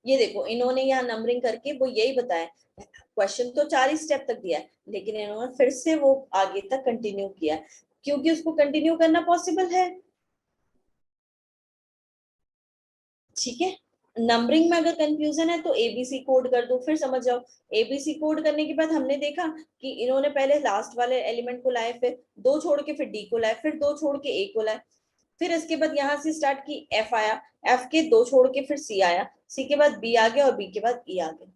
ये देखो इन्होंने यहाँ नंबरिंग करके वो यही बताया, क्वेश्चन तो 4 ही स्टेप तक दिया है, लेकिन इन्होंने फिर से वो आगे तक कंटिन्यू किया, क्योंकि उसको कंटिन्यू करना पॉसिबल है, ठीक है। नंबरिंग में अगर कंफ्यूजन है तो एबीसी कोड कर दो, फिर समझ जाओ। एबीसी कोड करने के बाद हमने देखा कि इन्होंने पहले लास्ट वाले एलिमेंट को लाए, फिर 2 छोड़ के फिर डी को लाए, फिर 2 छोड़ के ए को लाए, फिर इसके बाद यहाँ से स्टार्ट की एफ आया, एफ के 2 छोड़ के फिर सी आया, सी के बाद बी आ गया और बी के बाद ई आ गया।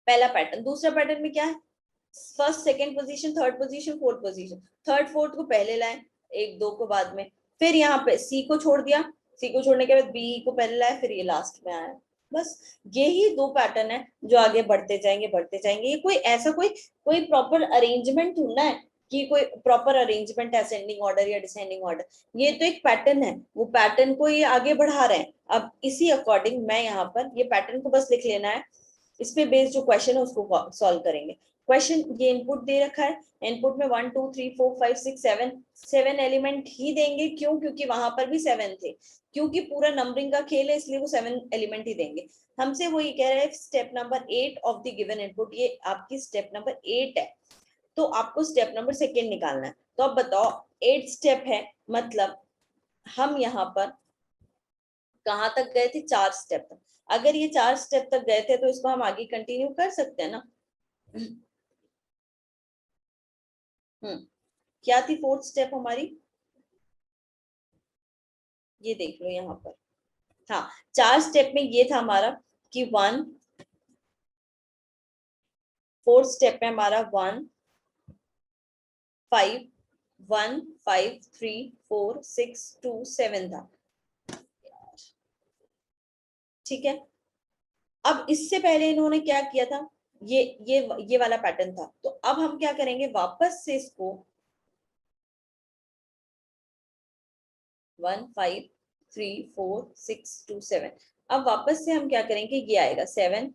पहला पैटर्न। दूसरा पैटर्न में क्या है, first second position, third position, fourth position, third fourth को पहले लाए, 1 2 को बाद में, फिर यहाँ पे सी को छोड़ दिया, सी को छोड़ने के बाद बी को पहले लाए, फिर ये लास्ट में आया। बस यही 2 पैटर्न है जो आगे बढ़ते जाएंगे बढ़ते जाएंगे। ये कोई ऐसा कोई प्रॉपर अरेंजमेंट ढूंढना है कि कोई प्रॉपर अरेंजमेंट है असेंडिंग ऑर्डर या डिसेंडिंग ऑर्डर, ये तो एक पैटर्न है, वो पैटर्न को ये आगे बढ़ा रहे हैं। अब इसी अकॉर्डिंग मैं यहाँ पर ये पैटर्न को बस लिख लेना है, इस पे बेस्ड जो क्वेश्चन है उसको सॉल्व करेंगे। क्वेश्चन ये इनपुट दे रखा है, इनपुट में 1 2 3 4 5 6 7 एलिमेंट ही देंगे। क्यों? क्योंकि वहां पर भी 7 थे, क्योंकि पूरा नंबरिंग का खेल है इसलिए वो 7 एलिमेंट ही देंगे। हमसे वो ये कह रहा है step number 8 of the given input, ये आपकी स्टेप नंबर 8 है, तो आपको स्टेप नंबर 2 निकालना है। तो अब बताओ 8 स्टेप है, मतलब हम यहाँ पर कहाँ तक गए थे, 4 स्टेप तक। अगर ये 4 स्टेप तक गए थे तो इसको हम आगे कंटिन्यू कर सकते हैं ना। क्या थी 4th स्टेप हमारी, ये देख लो यहाँ पर। हाँ, 4 स्टेप में ये था हमारा कि 1, 4th स्टेप में हमारा 1 5 1 5 3 4 6 2 7 था, ठीक है। अब इससे पहले इन्होंने क्या किया था, ये वाला पैटर्न था। तो अब हम क्या करेंगे, वापस से इसको 1 5 3 4 6 2 7, अब वापस से हम क्या करेंगे, ये आएगा 7।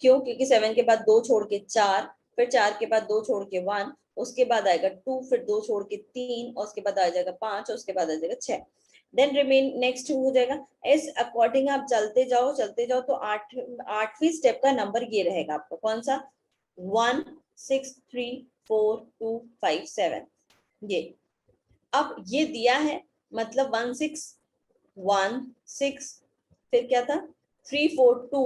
क्यों? क्योंकि 7 के बाद 2 छोड़ के 4, फिर 4 के बाद 2 छोड़ के 1, उसके बाद आएगा 2, फिर 2 छोड़ के 3, और उसके बाद आ जाएगा 5, और उसके बाद आ जाएगा 6। देन रिमेन नेक्स्ट हो जाएगा। इस अकॉर्डिंग आप चलते जाओ तो 8वीं स्टेप का नंबर ये रहेगा आपका, कौन सा, 1 6 3 4 2 5 7। ये अब ये दिया है, मतलब 1 6 1 6, फिर क्या था 3 4 2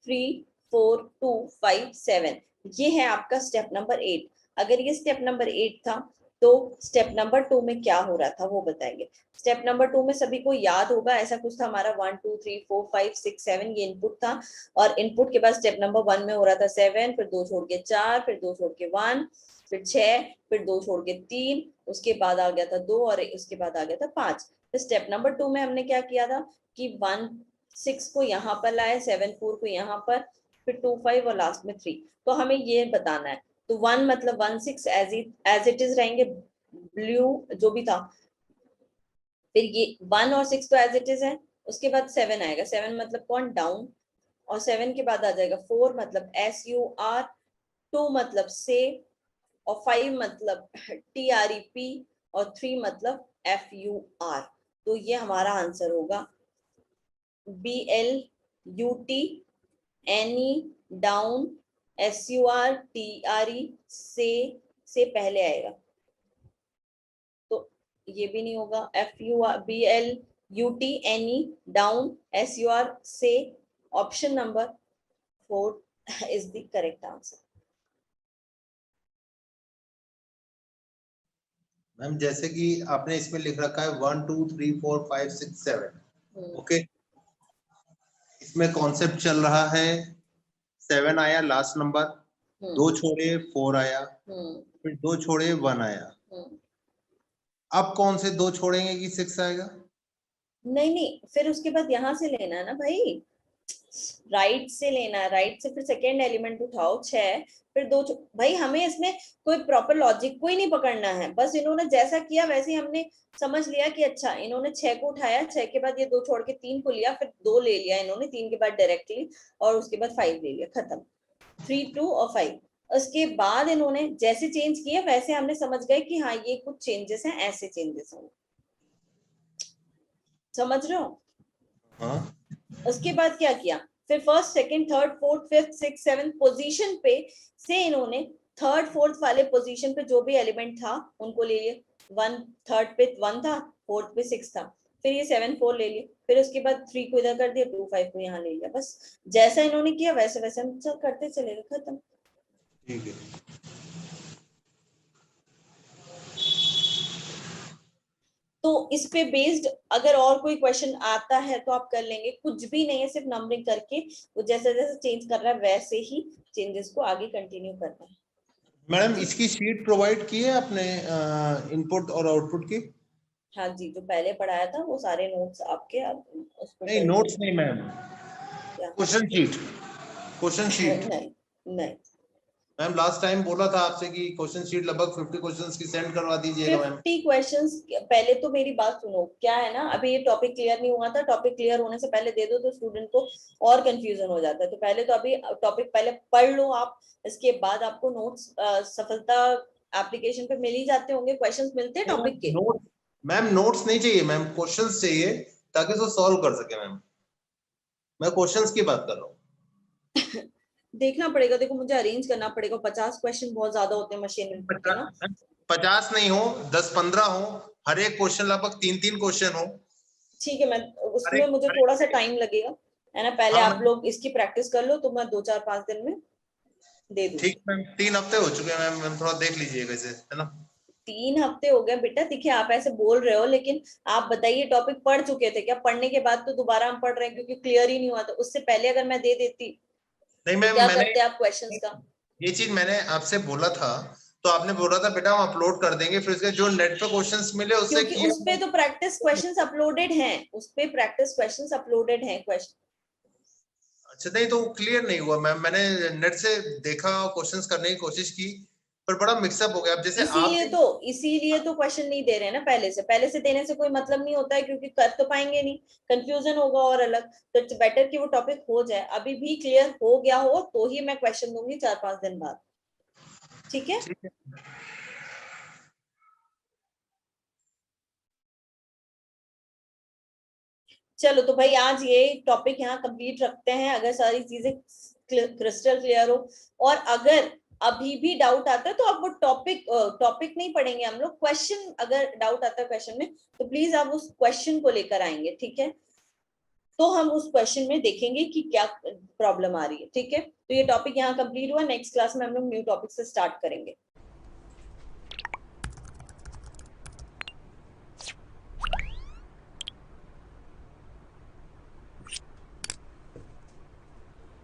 3 4 2 5 7, ये है आपका स्टेप नंबर 8। अगर ये स्टेप नंबर 8 था तो स्टेप नंबर 2 में क्या हो रहा था वो बताएंगे। स्टेप नंबर 2 में सभी को याद होगा, ऐसा कुछ था हमारा 1 2 3 4 5 6 7, ये इनपुट था। और इनपुट के बाद स्टेप नंबर 1 में हो रहा था 7, फिर 2 छोड़ के 4, फिर 2 छोड़ के 1, फिर 6, फिर 2 छोड़ के 3, उसके बाद आ गया था 2, और उसके बाद आ गया था 5। स्टेप नंबर 2 में हमने क्या किया था कि 1 6 को यहाँ पर लाए, 7 4 को यहाँ पर, फिर 2 5 और लास्ट में 3। तो हमें ये बताना है। तो 1 मतलब 1 6 एज इट इज रहेंगे, ब्लू जो भी था। फिर ये 1 और 6 तो एज इट इज है, उसके बाद 7 आएगा, 7 मतलब कौन, डाउन, और 7 के बाद आ जाएगा 4 मतलब SUR, 2 मतलब से, और 5 मतलब TREP, और 3 मतलब FUR। तो ये हमारा आंसर होगा BLUT NE down SUR TRE से पहले आएगा, तो ये भी नहीं होगा। FUR BLUT NE down SUR से, option number 4 is the correct answer. Ma'am जैसे कि आपने इसमें लिख रखा है 1 2 3 4 5 6 7, ओके, इसमें कॉन्सेप्ट चल रहा है 7 आया लास्ट नंबर, 2 छोड़े 4 आया, फिर 2 छोड़े 1 आया। अब कौन से 2 छोड़ेंगे कि 6 आएगा? नहीं, फिर उसके बाद यहाँ से लेना है ना भाई, राइट से लेना है, राइट से फिर सेकेंड एलिमेंट उठाओ 6, फिर 2। भाई हमें इसमें कोई प्रॉपर लॉजिक कोई नहीं पकड़ना है, बस इन्होंने जैसा किया वैसे ही हमने समझ लिया कि अच्छा इन्होंने 6 को उठाया, 6 के बाद ये 2 छोड़ के 3 को लिया, फिर 2 ले लिया इन्होंने 3 के बाद डायरेक्टली, और उसके बाद 5 ले लिया, खत्म। 3 2 और 5। उसके बाद इन्होंने जैसे चेंज किया वैसे हमने समझ गए कि हाँ ये कुछ चेंजेस हैं, ऐसे चेंजेस हैं, समझ रहे हो। हाँ, उसके बाद क्या किया, फिर first second third fourth fifth six seventh position पे से इन्होंने थर्ड फोर्थ वाले पोजीशन पे जो भी एलिमेंट था उनको ले लिए। 1 थर्ड पे 1 था, फोर्थ पे 6 था, फिर ये 7 4 ले लिए, फिर उसके बाद 3 को इधर कर दिया, 2 5 को यहाँ ले लिया। बस जैसा इन्होंने किया वैसे वैसे हम सब करते चलेगा, खत्म। ठीक है। इस पे बेस्ड अगर और कोई क्वेश्चन आता है तो आप कर लेंगे, कुछ भी नहीं है, सिर्फ नंबरिंग करके वो जैसे जैसे चेंज कर रहा है वैसे ही चेंजेस को आगे कंटिन्यू करना है। मैडम इसकी शीट प्रोवाइड की है आपने इनपुट और आउटपुट की? हाँ जी, जो पहले पढ़ाया था वो सारे नोट्स आपके, आप उसको नहीं कर नोट्स नहीं मैम, क्या? Question sheet, question sheet. नहीं नहीं, मैम लास्ट टाइम बोला था आपसे कि क्वेश्चन शीट लगभग 50 क्वेश्चंस की सेंड करवा दीजिएगा मैम। 50 क्वेश्चंस। पहले तो मेरी बात सुनो, क्या है ना, अभी ये टॉपिक क्लियर नहीं हुआ था, टॉपिक क्लियर होने से पहले दे दो तो स्टूडेंट को और कंफ्यूजन हो जाता है। तो पहले तो अभी टॉपिक पहले पढ़ लो आप, इसके बाद आपको नोट्स सफलता एप्लीकेशन पे मिल ही जाते होंगे, क्वेश्चंस मिलते हैं टॉपिक के। नोट मैम, नोट्स नहीं चाहिए मैम, क्वेश्चंस चाहिए ताकि उसको सॉल्व कर सके मैम, मैं क्वेश्चंस की बात कर रहा हूँ। देखना पड़ेगा, देखो मुझे अरेंज करना पड़ेगा, 50 क्वेश्चन बहुत ज्यादा होते हैं मशीन इनपुट के ना। 50 नहीं हो, 10-15 हो, हर एक क्वेश्चन लगभग 3-3 क्वेश्चन हो। ठीक है, मैं उसमें मुझे थोड़ा सा टाइम लगेगा, है ना, पहले हाँ, आप लोग इसकी प्रैक्टिस कर लो तो मैं 2-4-5 दिन में दे दूँ। ठीक मैम, 3 हफ्ते हो चुके हैं मैम, थोड़ा देख लीजिएगा इसे, है ना। 3 हफ्ते हो गए बेटा, देखिए आप ऐसे बोल रहे हो, लेकिन आप बताइए टॉपिक पढ़ चुके थे क्या? पढ़ने के बाद तो दोबारा हम पढ़ रहे हैं क्योंकि क्लियर ही नहीं हुआ था। उससे पहले अगर मैं दे देती नहीं तो मैम, क्या मैंने करते आप क्वेश्चंस का? ये चीज मैंने आपसे बोला था, तो आपने बोला था बेटा हम अपलोड कर देंगे, फिर उसके जो नेट पे क्वेश्चंस मिले उससे क्योंकि किया। उस पे तो प्रैक्टिस क्वेश्चंस अपलोडेड हैं, उस पे प्रैक्टिस क्वेश्चंस अपलोडेड हैं क्वेश्चन। अच्छा, नहीं तो क्लियर नहीं हुआ मैम, मैंने नेट से देखा, क्वेश्चंस करने की कोशिश की, पर बड़ा मिक्सअप हो गया। अब जैसे आप इसीलिए तो क्वेश्चन नहीं दे रहे हैं ना पहले से देने से कोई मतलब नहीं होता है, क्योंकि कर तो पाएंगे नहीं, कंफ्यूजन होगा और अलग। तो इट्स बेटर कि वो टॉपिक हो जाए, अभी भी क्लियर हो गया हो तो ही मैं क्वेश्चन दूंगी 4-5 दिन बाद, ठीक है? ठीक है। चलो तो भाई आज ये टॉपिक यहाँ कंप्लीट रखते हैं, अगर सारी चीजें क्रिस्टल क्लियर हो। और अगर अभी भी डाउट आता है तो आप वो टॉपिक नहीं पढ़ेंगे हम लोग, क्वेश्चन अगर डाउट आता है क्वेश्चन में तो प्लीज आप उस क्वेश्चन को लेकर आएंगे, ठीक है? तो हम उस क्वेश्चन में देखेंगे कि क्या प्रॉब्लम आ रही है, ठीक है? तो ये टॉपिक यहाँ कंप्लीट हुआ, नेक्स्ट क्लास में हम लोग न्यू टॉपिक से स्टार्ट करेंगे।